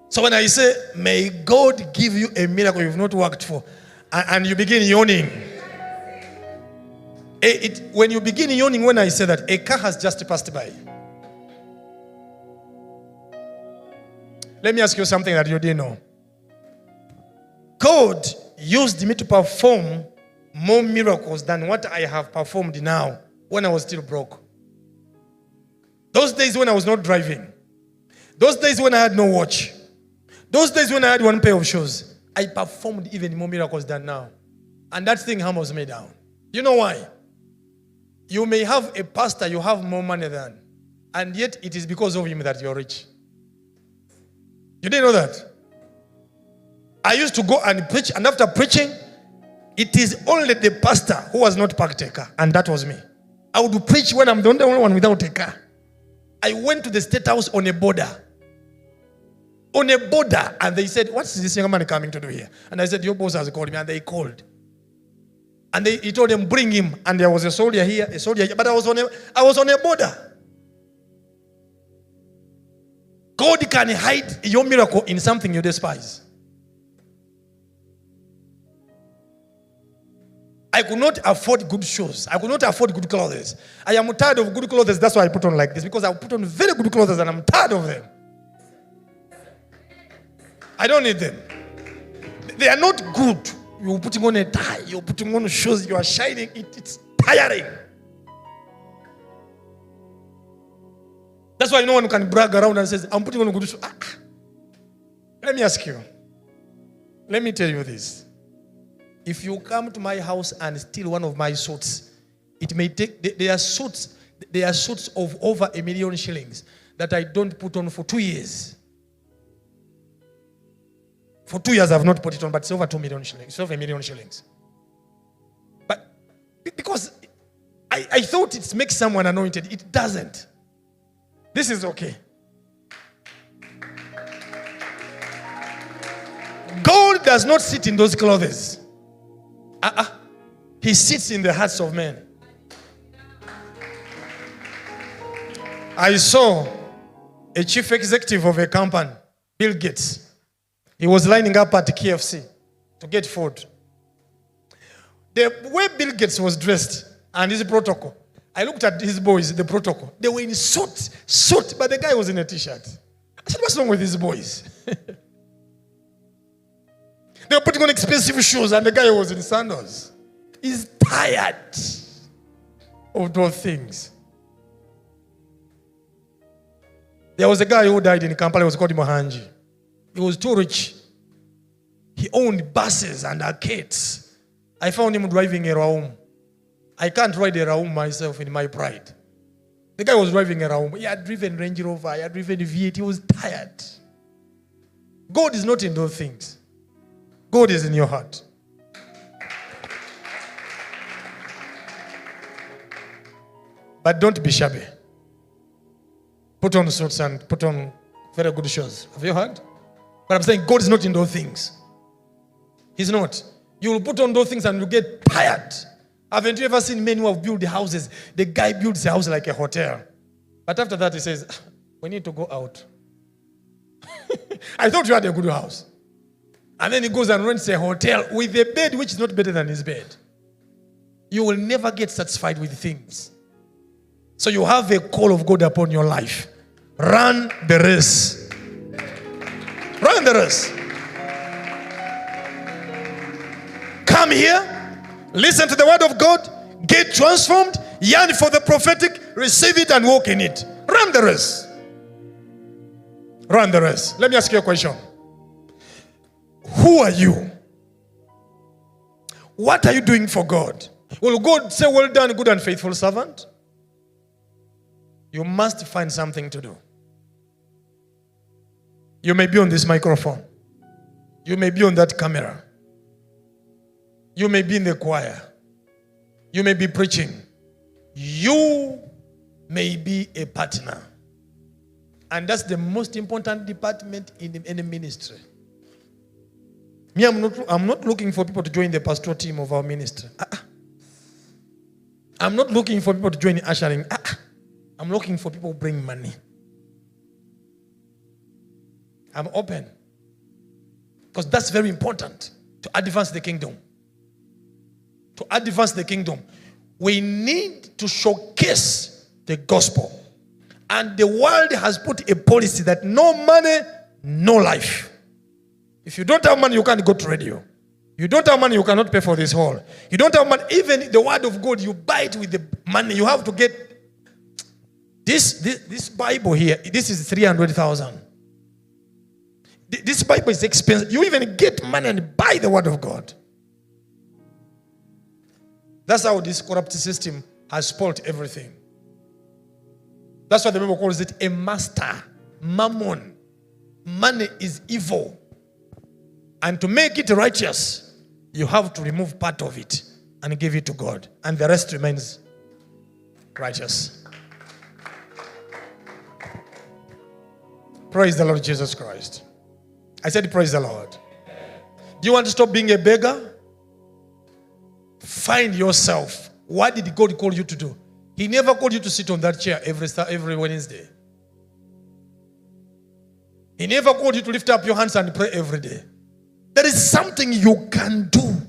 Speaker 3: So when I say, may God give you a miracle you've not worked for, and you begin yawning. When you begin yawning, when I say that, a car has just passed by. Let me ask you something that you didn't know. God used me to perform more miracles than what I have performed now when I was still broke. Those days when I was not driving. Those days when I had no watch. Those days when I had one pair of shoes. I performed even more miracles than now. And that thing humbles me down. You know why? You may have a pastor you have more money than, and yet it is because of him that you're rich. You didn't know that? I used to go and preach, and after preaching, it is only the pastor who was not parked a car, and that was me. I would preach when I'm the only one without a car. I went to the State House on a border. On a border, and they said, "What's this young man coming to do here?" And I said, "Your boss has called me," and they called. And he told them, "Bring him." And there was a soldier here, a soldier here, but I was on a border. God can hide your miracle in something you despise. I could not afford good shoes. I could not afford good clothes. I am tired of good clothes. That's why I put on like this, because I put on very good clothes and I'm tired of them. I don't need them. They are not good. You're putting on a tie, you're putting on shoes, you are shining. It's tiring. That's why no one can brag around and says, "I'm putting on good shoes." Let me ask you. Let me tell you this. If you come to my house and steal one of my suits, it may take, there are suits of over 1 million shillings that I don't put on for 2 years. For 2 years I've not put it on, but it's over 2 million shillings. It's over 1 million shillings. But because I thought it makes someone anointed, it doesn't. This is okay. God does not sit in those clothes. He sits in the hearts of men. I saw a chief executive of a company, Bill Gates. He was lining up at KFC to get food. The way Bill Gates was dressed and his protocol, I looked at his boys, the protocol. They were in suit, but the guy was in a t-shirt. I said, "What's wrong with these boys?" They were putting on expensive shoes and the guy was in sandals. He's tired of those things. There was a guy who died in Kampala, he was called Mohanji. He was too rich. He owned buses and arcades. I found him driving a Raum. I can't ride a Raum myself in my pride. The guy was driving a Raum. He had driven Range Rover, he had driven V8. He was tired. God is not in those things. God is in your heart. But don't be shabby. Put on suits and put on very good shoes. Have you heard? But I'm saying God is not in those things. He's not. You will put on those things and you get tired. Haven't you ever seen men who have built houses? The guy builds a house like a hotel. But after that he says, "We need to go out." I thought you had a good house. And then he goes and rents a hotel with a bed which is not better than his bed. You will never get satisfied with things. So you have a call of God upon your life. Run the race. Run the race. Come here, listen to the word of God, get transformed, yearn for the prophetic, receive it and walk in it. Run the race. Run the race. Let me ask you a question. Who are you? What are you doing for God? Will God say, "Well done, good and faithful servant"? You must find something to do. You may be on this microphone. You may be on that camera. You may be in the choir. You may be preaching. You may be a partner. And that's the most important department in any ministry. Me, I'm not looking for people to join the pastoral team of our ministry. I'm not looking for people to join the ushering. I'm looking for people who bring money. I'm open. Because that's very important to advance the kingdom. To advance the kingdom, we need to showcase the gospel. And the world has put a policy that no money, no life. If you don't have money, you can't go to radio. You don't have money, you cannot pay for this hall. You don't have money, even the word of God, you buy it with the money. You have to get... This Bible here, this is 300,000. This Bible is expensive. You even get money and buy the word of God. That's how this corrupt system has spoiled everything. That's why the Bible calls it a master. Mammon. Money is evil. And to make it righteous, you have to remove part of it and give it to God. And the rest remains righteous. Praise the Lord Jesus Christ. I said praise the Lord. Do you want to stop being a beggar? Find yourself. What did God call you to do? He never called you to sit on that chair every Wednesday. He never called you to lift up your hands and pray every day. There is something you can do.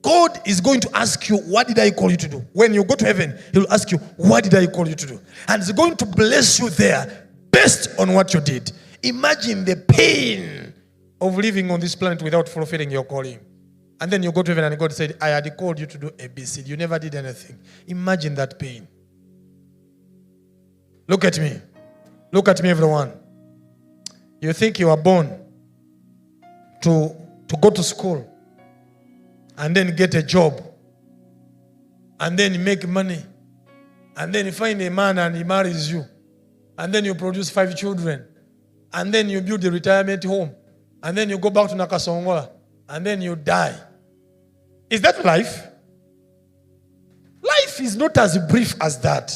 Speaker 3: God is going to ask you, what did I call you to do? When you go to heaven, He will ask you, what did I call you to do? And He's going to bless you there based on what you did. Imagine the pain of living on this planet without fulfilling your calling. And then you go to heaven and God said, I had called you to do ABC. You never did anything. Imagine that pain. Look at me. Look at me, everyone. You think you were born to go to school and then get a job and then make money and then you find a man and he marries you and then you produce 5 children and then you build a retirement home and then you go back to Nakasongola and then you die. Is that life? Life is not as brief as that.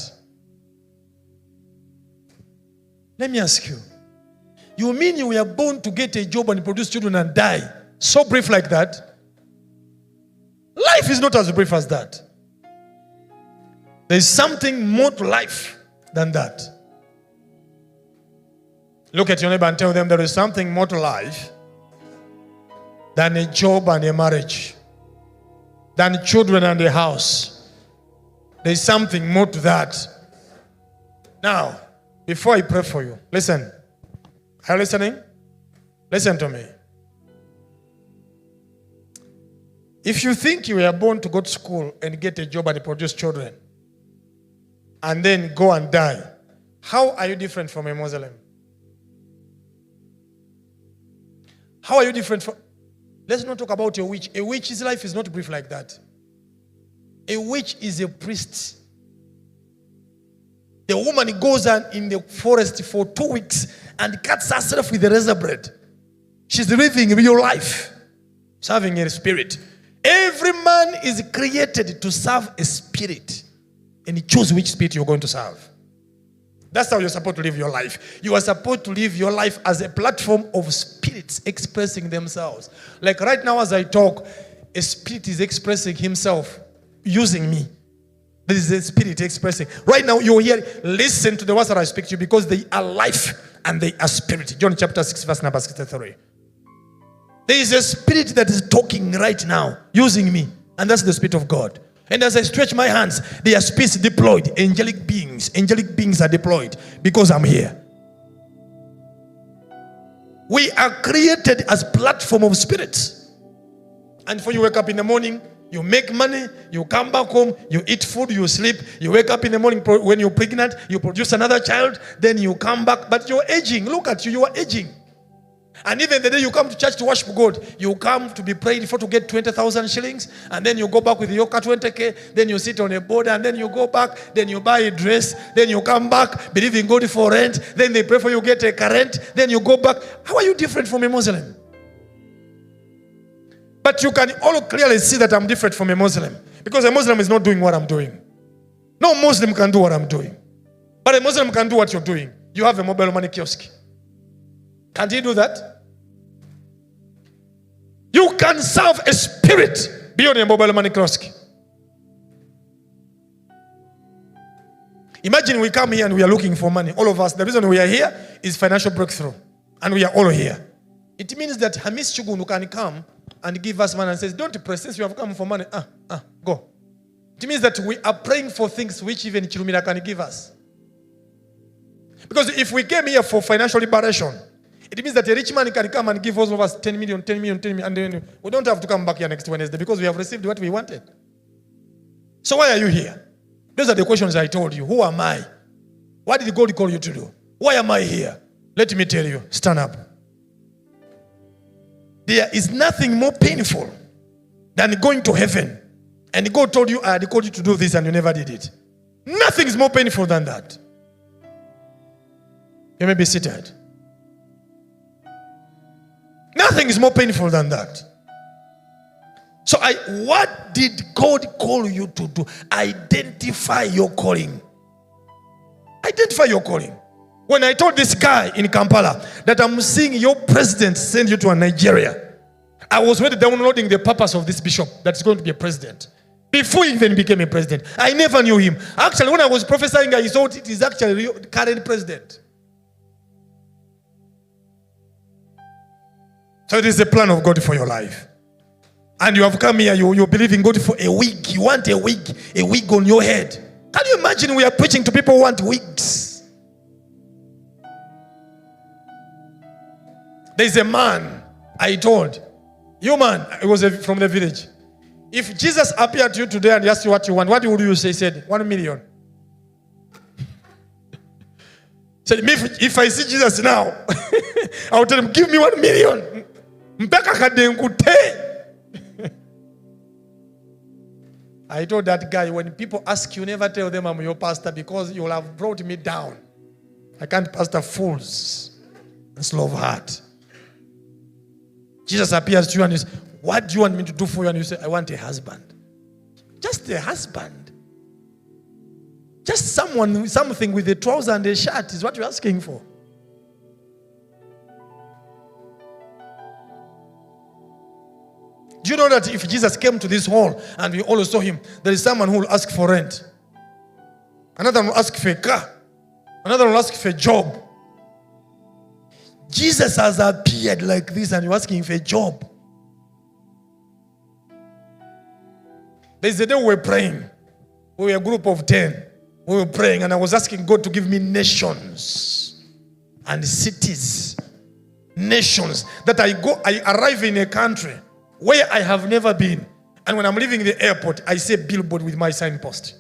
Speaker 3: Let me ask you. You mean you were born to get a job and produce children and die? So brief like that? Life is not as brief as that. There is something more to life than that. Look at your neighbor and tell them there is something more to life than a job and a marriage, than children and a house. There is something more to that. Now, before I pray for you, listen. Are you listening? Listen to me. If you think you were born to go to school and get a job and produce children and then go and die, how are you different from a Muslim? How are you different from... Let's not talk about a witch. A witch's life is not brief like that. A witch is a priest. The woman goes in the forest for 2 weeks and cuts herself with a razor blade. She's living real life, serving a spirit. Every man is created to serve a spirit, and you choose which spirit you're going to serve. That's how you're supposed to live your life. You are supposed to live your life as a platform of spirits expressing themselves. Like right now as I talk, a spirit is expressing himself using me. There is a spirit expressing. Right now you're here, listen to the words that I speak to you because they are life and they are spirit. John chapter 6 verse number 63. There is a spirit that is talking right now using me, and that's the Spirit of God. And as I stretch my hands, there are spirits deployed. Angelic beings are deployed because I'm here. We are created as platform of spirits. And before you wake up in the morning, you make money, you come back home, you eat food, you sleep, you wake up in the morning when you're pregnant, you produce another child, then you come back, but you're aging. Look at you, you are aging. And even the day you come to church to worship God, you come to be prayed for to get 20,000 shillings, and then you go back with your 20K, then you sit on a board, and then you go back, then you buy a dress, then you come back, believing God for rent, then they pray for you, get a car rent, then you go back. How are you different from a Muslim? But you can all clearly see that I'm different from a Muslim, because a Muslim is not doing what I'm doing. No Muslim can do what I'm doing. But a Muslim can do what you're doing. You have a mobile money kiosk. Can't he do that? You can serve a spirit beyond a mobile money kiosk. Imagine we come here and we are looking for money. All of us. The reason we are here is financial breakthrough. And we are all here. It means that Hamis Chugunu can come and give us money and says, don't pray, since you have come for money, go. It means that we are praying for things which even Chilumira can give us. Because if we came here for financial liberation, it means that a rich man can come and give all of us 10 million, and then we don't have to come back here next Wednesday because we have received what we wanted. So why are you here? Those are the questions I told you. Who am I? What did God call you to do? Why am I here? Let me tell you, stand up. There is nothing more painful than going to heaven and God told you, I had called you to do this and you never did it. Nothing is more painful than that. You may be seated. Nothing is more painful than that. So what did God call you to do? Identify your calling. Identify your calling. When I told this guy in Kampala that I'm seeing your president send you to Nigeria, I was already downloading the purpose of this bishop that's going to be a president. Before he even became a president, I never knew him. Actually, when I was prophesying, I thought it is actually the current president. So it is the plan of God for your life. And you have come here, you believe in God for a wig. You want a wig on your head. Can you imagine we are preaching to people who want wigs? There's a man I told, you man, it was from the village. If Jesus appeared to you today and asked you what you want, what would you say? He said, 1 million. Said, if I see Jesus now, I will tell him, give me 1 million. I told that guy, when people ask you, never tell them I'm your pastor because you will have brought me down. I can't pastor fools and slow of heart. Jesus appears to you and he says, what do you want me to do for you? And you say, I want a husband. Just a husband. Just something with a trouser and a shirt is what you're asking for. Do you know that if Jesus came to this hall and we all saw him, there is someone who will ask for rent. Another one will ask for a car. Another one will ask for a job. Jesus has appeared like this and you're asking for a job. There's a day we were praying. We were a group of 10. We were praying and I was asking God to give me nations and cities. Nations. That I arrive in a country where I have never been. And when I'm leaving the airport, I see a billboard with my signpost.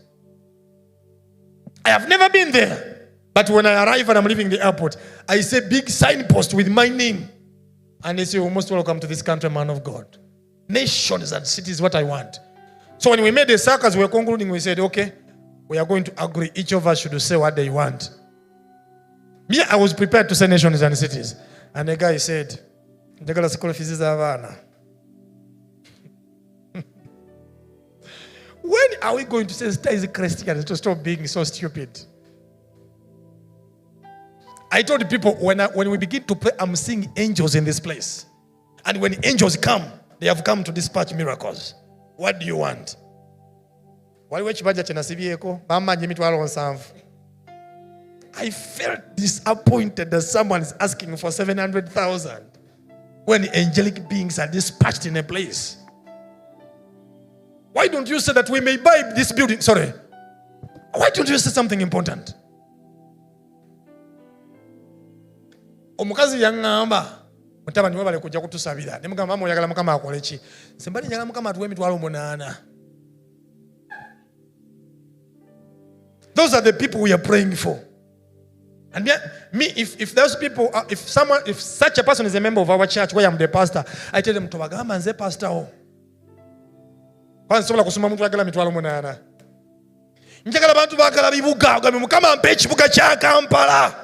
Speaker 3: I have never been there. But when I arrive and I'm leaving the airport, I see a big signpost with my name. And they say, you're most welcome to this country, man of God. Nations and cities, what I want. So when we made the circus, we were concluding, we said, okay, we are going to agree. Each of us should say what they want. Me, I was prepared to say nations and cities. And the guy said, when are we going to say stay Christians to stop being so stupid? I told the people, when we begin to pray, I'm seeing angels in this place. And when angels come, they have come to dispatch miracles. What do you want? I felt disappointed that someone is asking for 700,000 when angelic beings are dispatched in a place. Why don't you say that we may buy this building? Sorry. Why don't you say something important? Omukazi yangamba mutabani we bale kujja kutusabira ne mugamba mama oyagala mukama akole ki simbali njagala mukama atuwe emitwalo 8. Those are the people we are praying for. And me, if those people, if such a person is a member of our church where I'm the pastor, I tell them to bagamba nze pastor o. Kwanza sobola kusoma muntu agala mitwalo 8. Njagala bantu bagala bibuga ogambe mukama mpe ekibuga kya Kampala.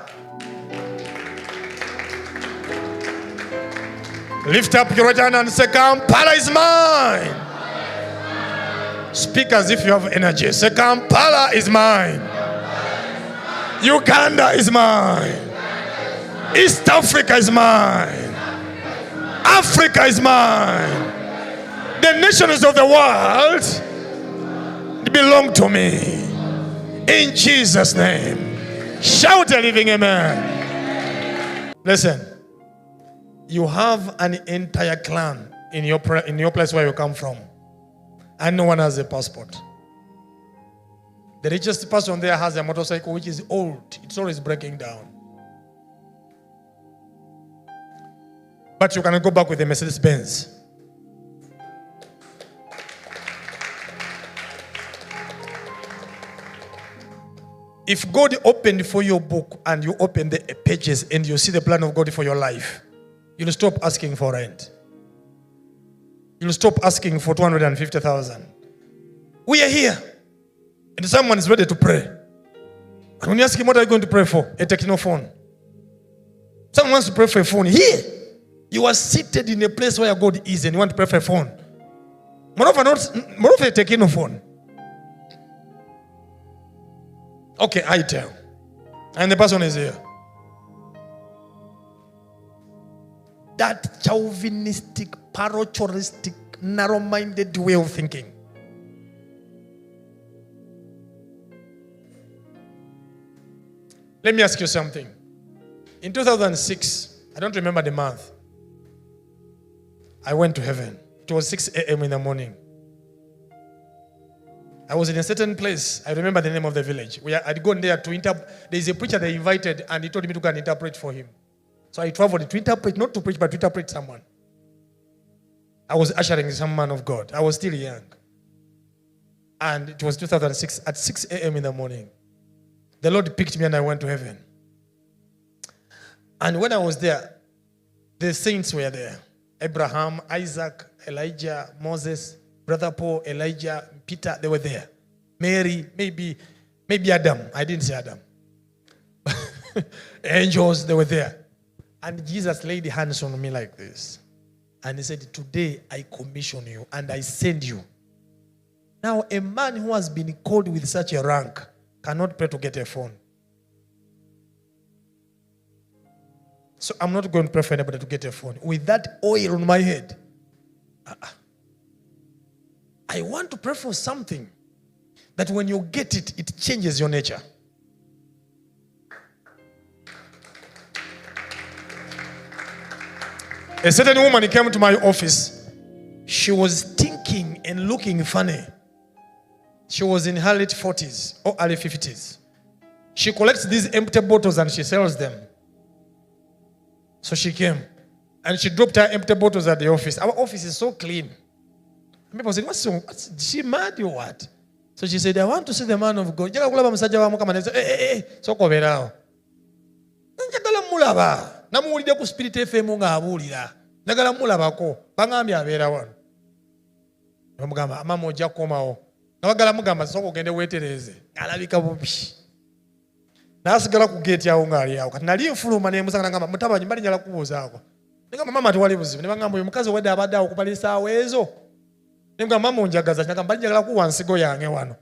Speaker 3: Lift up your right hand and say, Kampala is mine. Speak as if you have energy. Say, Kampala is mine. Uganda is mine. East Africa is mine. Africa is mine. The nations of the world belong to me. In Jesus' name. Shout a living amen. Listen. You have an entire clan in your place where you come from. And no one has a passport. The richest person there has a motorcycle which is old. It's always breaking down. But you can go back with a Mercedes-Benz. If God opened for your book and you open the pages and you see the plan of God for your life, you'll stop asking for rent. You'll stop asking for 250,000. We are here and someone is ready to pray. And when you ask him, what are you going to pray for? A techno phone. Someone wants to pray for a phone. Here, you are seated in a place where God is and you want to pray for a phone. More of a techno phone. Okay, I tell. And the person is here. That chauvinistic, parochoristic, narrow-minded way of thinking. Let me ask you something. In 2006, I don't remember the month, I went to heaven. It was 6 a.m. in the morning. I was in a certain place. I remember the name of the village. I'd gone there to there's a preacher they invited and he told me to go and interpret for him. So I traveled to interpret, not to preach, but to interpret someone. I was ushering some man of God. I was still young. And it was 2006 at 6 a.m. in the morning. The Lord picked me and I went to heaven. And when I was there, the saints were there. Abraham, Isaac, Elijah, Moses, Brother Paul, Elijah, Peter, they were there. Mary, maybe Adam. I didn't say Adam. Angels, they were there. And Jesus laid hands on me like this. And he said, today I commission you and I send you. Now, a man who has been called with such a rank cannot pray to get a phone. So I'm not going to pray for anybody to get a phone. With that oil on my head, I want to pray for something that when you get it, it changes your nature. A certain woman came to my office. She was stinking and looking funny. She was in her late 40s or early 50s. She collects these empty bottles and she sells them. So she came and she dropped her empty bottles at the office. Our office is so clean. People said, what's she mad or what? So she said, I want to see the man of God. So koverao. Njagala mulaba. Namuwulidde ku Spirit FM ng'abuulira. Njagala mulabako. Bangambye abeera wano. Bamugamba mama ojja kukomawo. Nabagala mugamba sooka ogende weetereze. Alabika bubi. N'asigala ku gate awo ng'ali awo. Kati nali nfuluma ne musanga ngamba mutabanyi mbali njala kubuuzaako. Ngamba mama tewali buzibu. Ne bangamba oyo mukazi owedde abadde awo okupala essaawa ezo. Ne ngamba mama onjagaza. Ngamba mbali njagala kuwa nsigo yange wano.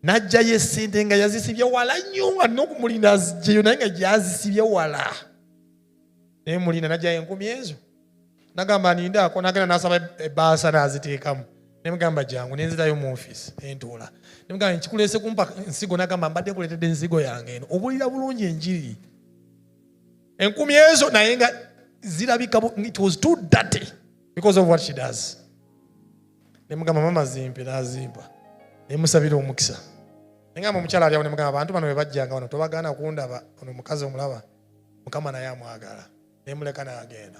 Speaker 3: Najjayo essente nga yazisibye wala nnyo nga n'okumulinda azigyeyo naye nga gyazisibye wala. Naye mulinda najjayo 10,000 ezo. Nagamba nindaako nagenda n'asaba ebbaasa n'aziteekamu. Ne mugamba jangu ne nzirayo mu office entuula. Ne mugamba nkikuleese kumpa nsigo nagamba mbadde nkuleetedde ensigo yange eno. Obulira bulungi enjiri. 10,000 ezo naye nga zirabika it was too dirty because of what she does. Ne mugamba mama zimpe n'azimpa. Ne musabira omukisa. Ne ngamba omukyala ali awo ne mugamba abantu bano bwe bajjanga wano tobagaana kundaba ono mukazi omulaba. Mukama naye amwagala. Ne muleka n'agenda.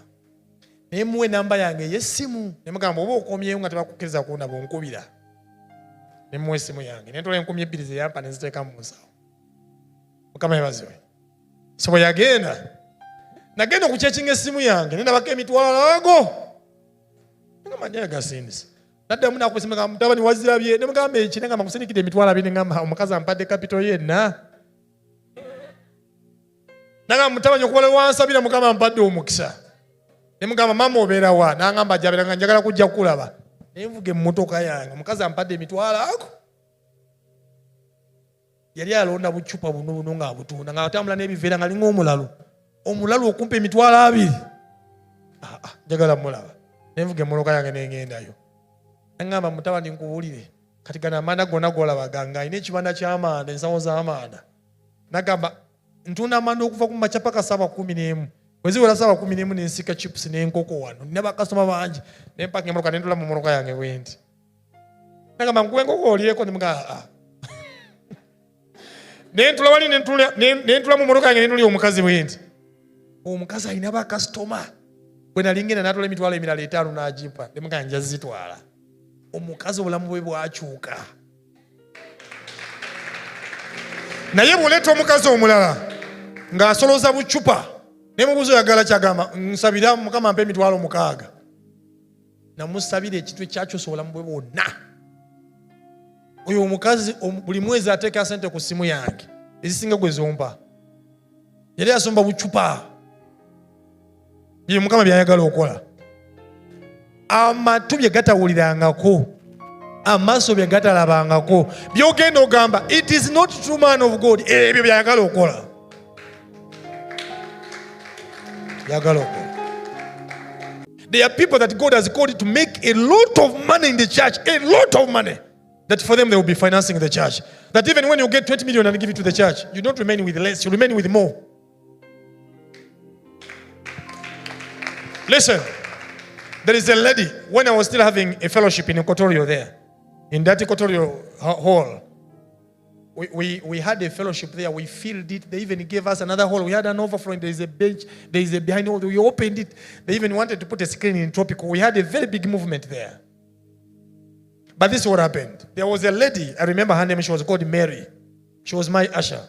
Speaker 3: Ne muwe namba yange ey'essimu. Ne mugamba oba okomyeyo nga tebakukkiriza kundaba onkubira. Ne muwe essimu yange. Ne ntola 2,000 ze yampa ne ziteeka mu nsawo. Mukama yebaziwe. So bwe yagenda. Nagenda okucekinga essimu yange. Ne ndabako emitwalo ago. Ne ngamba njaye gasindise. Nadda muna kusimeka mutabani wazirabye ne mugamba eki ngamba kusinikide emitwalo 2 ngamba omukazi ampadde capital yenna. Nanga mutabani okubale wansabira mugamba ampadde omukisa. Ne mugamba mama obeera wa nangamba jabira nga njagala kujja kulaba. Ne nvuge mmotoka yange omukazi ampadde emitwalo ago. Yali alonda bucupa buno nga abutunda nga atambula n'ebiveera nga linga omulalu. Omulalu okumpa emitwalo 2. Njagala mulaba. Ne nvuge mmotoka yange n'engendayo. Ngamba mutabani nkuwulire kati gana amanda gonna golabaganga ine ekibanda ky'amanda ensawo z'amanda. Nagamba ntunda amanda okuva ku makya paka 11:00 bweziwera 11:00 n'ensika chips n'enkoko wano nina bakasitoma bangi ne mpaka emmotoka ne ntula mu mmotoka yange wendi. Nagamba nkuwe enkoko olireko ne mugamba ne ntula wali ne ntula mu mmotoka yange ne ntuli omukazi wendi. Omukazi alina bakasitoma bwe nali ngenda n'atola emitwalo emirala 5 n'agimpa ne mugamba nja zitwala. Omukazi obulamu bwe bwakyuka. naye bw'oleeta omukazi omulala ng'asoloza bucupa ne mubuuza oyagala kyagamba nsabira mukama mpa emitwalo 6 namusabira ekintu ekyakyusa obulamu bwe bwonna. Oyo omukazi buli mwezi ateeka sente ku ssimu yange ezisinga gwe zompa, yali asomba bucupa bye mukama byayagala okukola. Amatu bye gatawulirangako, amaaso bye gatalabangako, byogenda ogamba it is not true man of God, ebyo byayagala okukola. Byagala okukola. There are people that God has called to make a lot of money in the church, a lot of money, that for them they will be financing the church. That even when you get 20 million and give it to the church, you don't remain with less, you remain with more. Listen, there is a lady, when I was still having a fellowship in Equatorio there, in that Equatorio hall, we had a fellowship there, we filled it, they even gave us another hall, we had an overflow, there is a bench, there is a behind hall, we opened it, they even wanted to put a screen in Tropical, we had a very big movement there. But this is what happened. There was a lady, I remember her name, she was called Mary, she was my usher.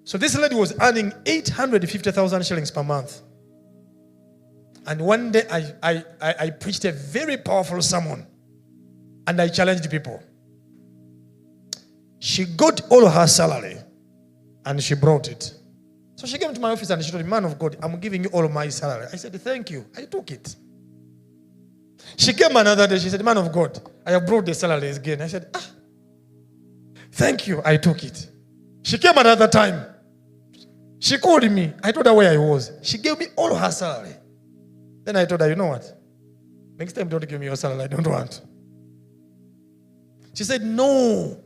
Speaker 3: So this lady was earning 850,000 shillings per month. And one day I preached a very powerful sermon and I challenged people. She got all her salary and she brought it. So she came to my office and she told me, man of God, I'm giving you all of my salary. I said, thank you. I took it. She came another day. She said, man of God, I have brought the salary again. I said, thank you. I took it. She came another time. She called me. I told her where I was. She gave me all her salary. Then I told her, you know what? Next time don't give me your salary. I don't want. She said, no.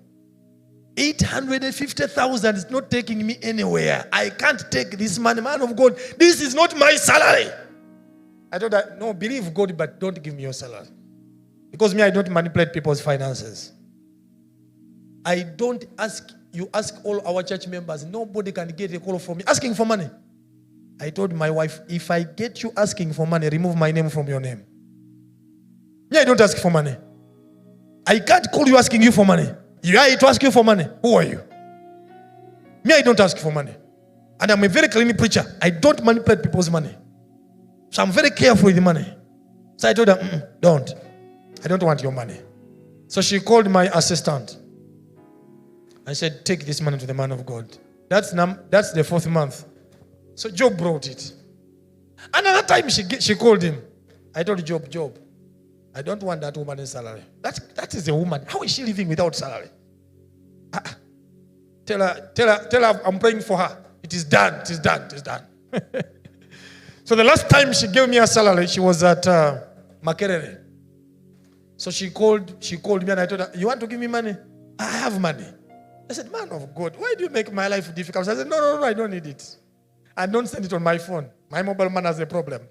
Speaker 3: 850,000 is not taking me anywhere. I can't take this money, man of God. This is not my salary. I told her, no, believe God, but don't give me your salary. Because me, I don't manipulate people's finances. I don't ask, you ask all our church members, nobody can get a call from me asking for money. I told my wife, if I get you asking for money, remove my name from your name. Me, I don't ask for money. I can't call you asking you for money. You are to ask you for money. Who are you? Me, I don't ask for money. And I'm a very clean preacher. I don't manipulate people's money. So I'm very careful with the money. So I told her, don't. I don't want your money. So she called my assistant. I said, take this money to the man of God. That's the 4th month. So Job brought it. Another time she called him. I told Job, I don't want that woman's salary. That is a woman. How is she living without salary? Tell her I'm praying for her. It is done. It is done. It is done. So the last time she gave me a salary, she was at Makerere. So she called me and I told her, you want to give me money? I have money. I said, man of God, why do you make my life difficult? I said, no, I don't need it. And don't send it on my phone. My mobile man has a problem.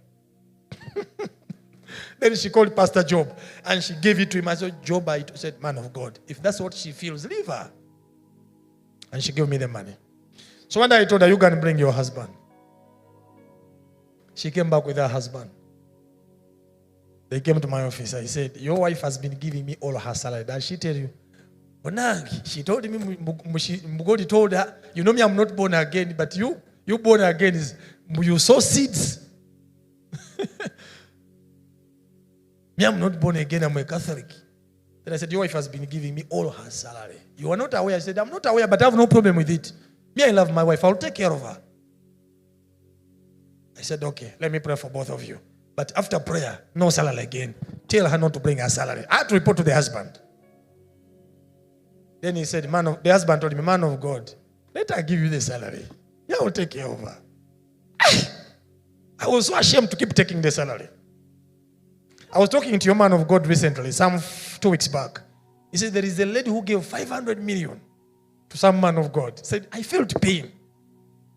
Speaker 3: Then she called Pastor Job and she gave it to him. I said, Job, I said, man of God, if that's what she feels, leave her. And she gave me the money. So one day I told her, you can bring your husband. She came back with her husband. They came to my office. I said, your wife has been giving me all her salary. Did she tell you? Bonangi, she told me, Mugodi told her, you know me, I'm not born again, but you born again, you sow seeds. Me, I'm not born again, I'm a Catholic. Then I said, your wife has been giving me all her salary. You are not aware? I said, I'm not aware, but I have no problem with it. Me, I love my wife, I'll take care of her. I said, okay, let me pray for both of you. But after prayer, no salary again. Tell her not to bring her salary. I had to report to the husband. Then he said, the husband told me, man of God, let her give you the salary. Yeah, I will take care of her. I was so ashamed to keep taking the salary. I was talking to your man of God recently, some 2 weeks back. He said, there is a lady who gave 500 million to some man of God. He said, I felt pain.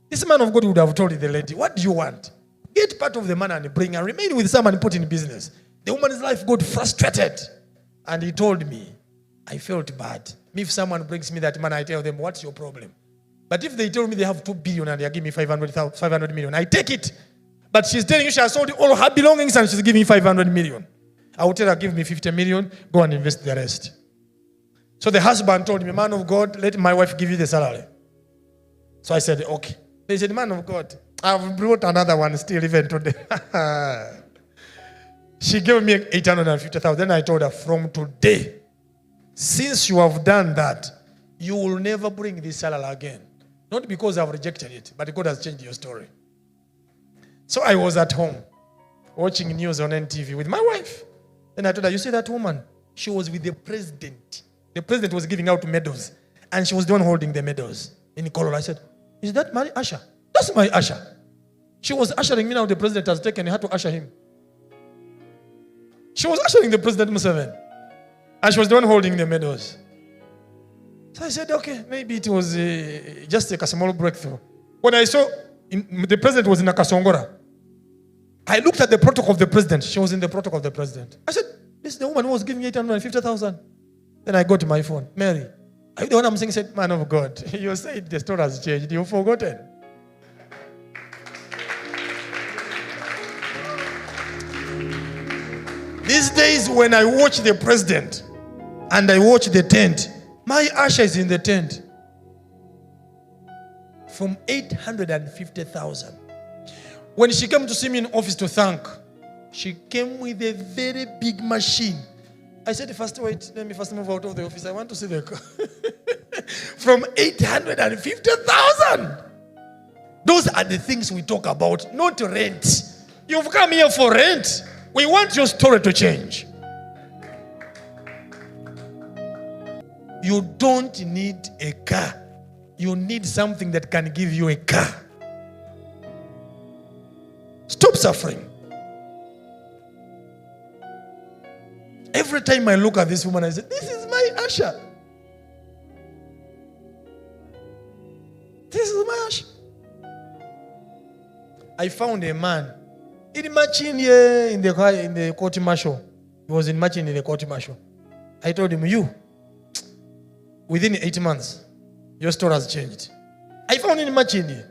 Speaker 3: This man of God would have told the lady, what do you want? Get part of the money and bring and remain with someone and put in business. The woman's life got frustrated. And he told me, I felt bad. If someone brings me that money, I tell them, what's your problem? But if they tell me they have 2 billion and they give me 500 million, I take it. But she's telling you she has sold all her belongings and she's giving me 500 million. I will tell her, give me 50 million, go and invest the rest. So the husband told me, man of God, let my wife give you the salary. So I said, okay. They said, man of God, I've brought another one still even today. She gave me 850,000. Then I told her, from today, since you have done that, you will never bring this salary again. Not because I've rejected it, but God has changed your story. So I was at home watching news on NTV with my wife. Then I told her, you see that woman? She was with the president. The president was giving out medals, and she was the one holding the medals in Colorado. I said, is that my usher? That's my usher. She was ushering me now. The president has taken, I had to usher him. She was ushering the president Museveni, and she was the one holding the medals. So I said, okay, maybe it was just a small breakthrough. When I saw the president was in a Kasongora, I looked at the protocol of the president. She was in the protocol of the president. I said, this is the woman who was giving me 850,000. Then I got to my phone. Mary, are you the one I'm saying? Said, man of God, you said the story has changed. You've forgotten. These days when I watch the president and I watch the tent, my usher is in the tent. From 850,000. When she came to see me in office to thank, she came with a very big machine. I said, first wait, let me first move out of the office. I want to see the car. From 850,000. Those are the things we talk about, not rent. You've come here for rent. We want your story to change. You don't need a car. You need something that can give you a car. Stop suffering. Every time I look at this woman, I say, this is my usher. This is my usher. I found a man in Machin here in the court martial. He was in Machin in the court martial. I told him, you, within 8 months, your story has changed. I found him in Machin here.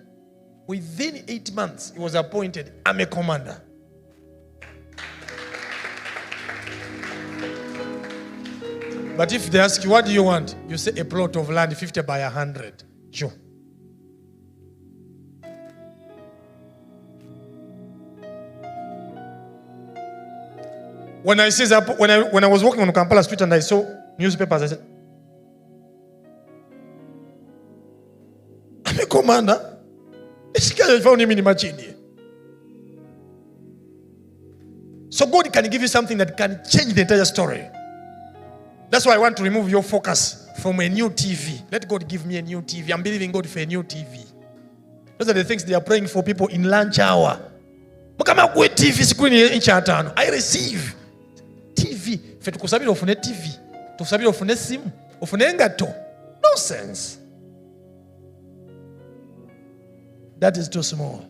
Speaker 3: Within 8 months, he was appointed army commander. But if they ask you, what do you want? You say a plot of land 50 by 100. Sure. When I was walking on Kampala Street and I saw newspapers, I said, I'm a commander. This guy, I found him in Imagine. So God can give you something that can change the entire story. That's why I want to remove your focus from a new TV. Let God give me a new TV. I'm believing God for a new TV. Those are the things they are praying for people in lunch hour. TV screen in chatano. I receive TV. Fetu kusabira ofune TV. Tukusabira ofune simu. Ofune ngato. Nonsense. That is too small.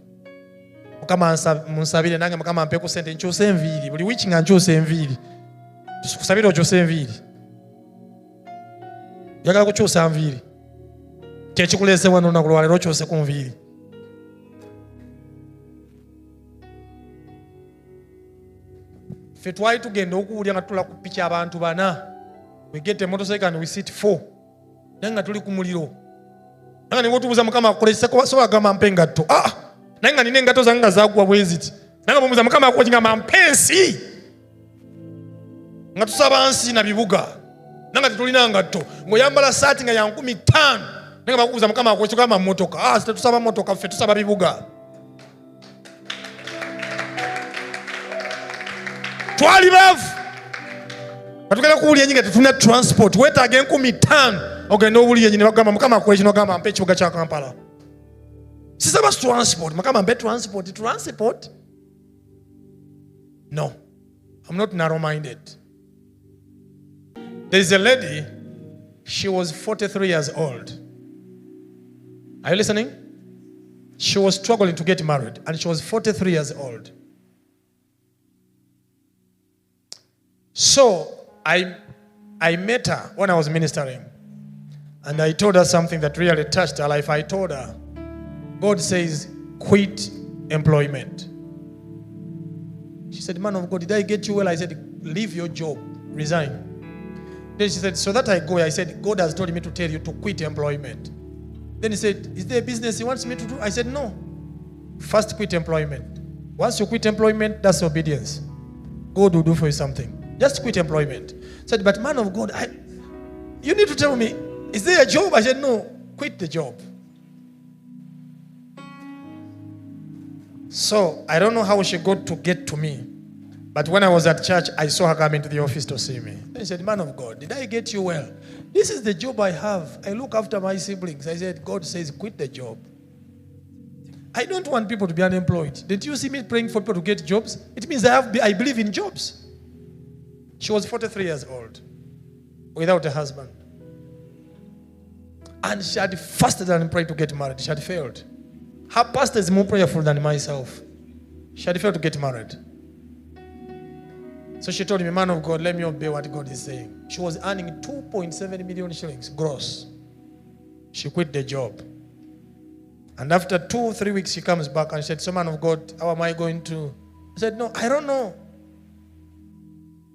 Speaker 3: Mukama munsabire nange mukama mpe ku sente nchose enviri. Buli wiki nga nchose enviri. Tukusabira ochose enviri. Yagala kukyusa nviiri. Kyekikulese wano olunaku lwaleero okyuse ku nviiri. Ffe twali tugenda okuwulya nga tutula ku piki abantu 4. We get a motorcycle and we sit 4. Naye nga tuli ku muliro. Naye nga newotubuuza mukama akolese so agamba mpe engatto. Naye nga nina engatto zange nga zaagwa bwe ziti. Naye nga bamubuuza mukama akoki ngamba mpe ensi. Nga tusaba nsi na bibuga. Nanga tetulina ngatto ng'oyambala saati nga ya 5,000 naye bakubuuza mukama akoki kama mmotoka. Tetusaba mmotoka ffe tusaba bibuga. Twali baavu katugenda kuwulya enyi nga tetulina transport weetaaga 5,000 ogenda owulya enyi ne bagamba mukama akola kino ogamba mpe ekibuga kya Kampala. Sisaba transport mukama mpe transport. No, I'm not narrow-minded. There is a lady, she was 43 years old. Are you listening? She was struggling to get married and she was 43 years old. So I met her when I was ministering and I told her something that really touched her life. I told her, God says, quit employment. She said, man of God, did I get you well? I said, leave your job, resign. Then she said, so that I go. I said, God has told me to tell you to quit employment. Then he said, is there a business he wants me to do? I said, no. First quit employment. Once you quit employment, that's obedience. God will do for you something. Just quit employment. I said, but man of God, you need to tell me, is there a job? I said, no, quit the job. So I don't know how she got to get to me. But when I was at church, I saw her come into the office to see me. She said, man of God, did I get you well? This is the job I have. I look after my siblings. I said, God says, quit the job. I don't want people to be unemployed. Did you see me praying for people to get jobs? It means I believe in jobs. She was 43 years old, without a husband. And she had fasted and prayed to get married. She had failed. Her pastor is more prayerful than myself. She had failed to get married. So she told me, man of God, let me obey what God is saying. She was earning 2.7 million shillings gross. She quit the job. And after 2-3 weeks, she comes back and said, so man of God, how am I going to? I said, no, I don't know.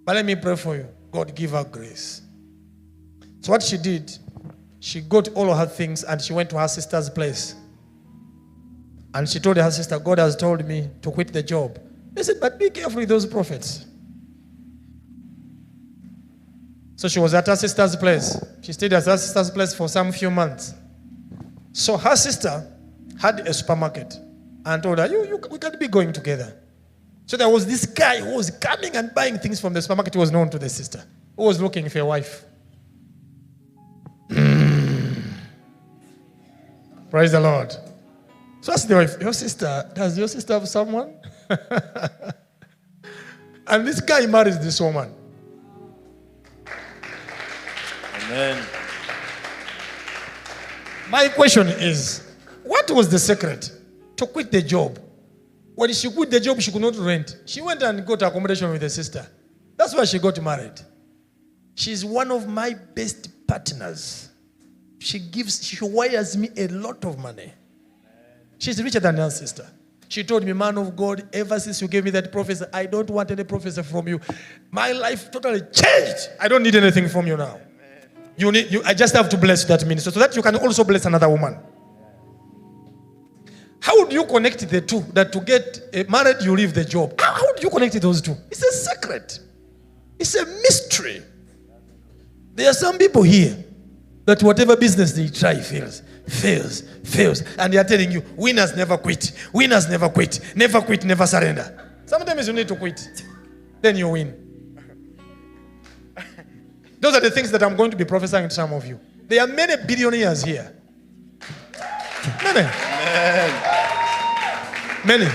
Speaker 3: But let me pray for you. God, give her grace. So what she did, she got all of her things and she went to her sister's place. And she told her sister, God has told me to quit the job. They said, but be careful with those prophets. So she was at her sister's place. She stayed at her sister's place for some few months. So her sister had a supermarket and told her, we can't be going together. So there was this guy who was coming and buying things from the supermarket who was known to the sister, who was looking for a wife. Praise the Lord. So ask the wife, does your sister have someone? And this guy marries this woman.
Speaker 4: Amen.
Speaker 3: My question is, what was the secret to quit the job? When she quit the job, she could not rent. She went and got accommodation with the sister. That's why she got married. She's one of my best partners. She wires me a lot of money. She's richer than her sister. She told me, man of God, ever since you gave me that prophecy, I don't want any prophecy from you. My life totally changed. I don't need anything from you now. I just have to bless that ministry so that you can also bless another woman. How do you connect the two? That to get married, you leave the job. How do you connect those two? It's a secret. It's a mystery. There are some people here that whatever business they try fails. And they are telling you, winners never quit. Winners never quit. Never quit, never surrender. Sometimes you need to quit. Then you win. Those are the things that I'm going to be prophesying to some of you. There are many billionaires here. Many. Many.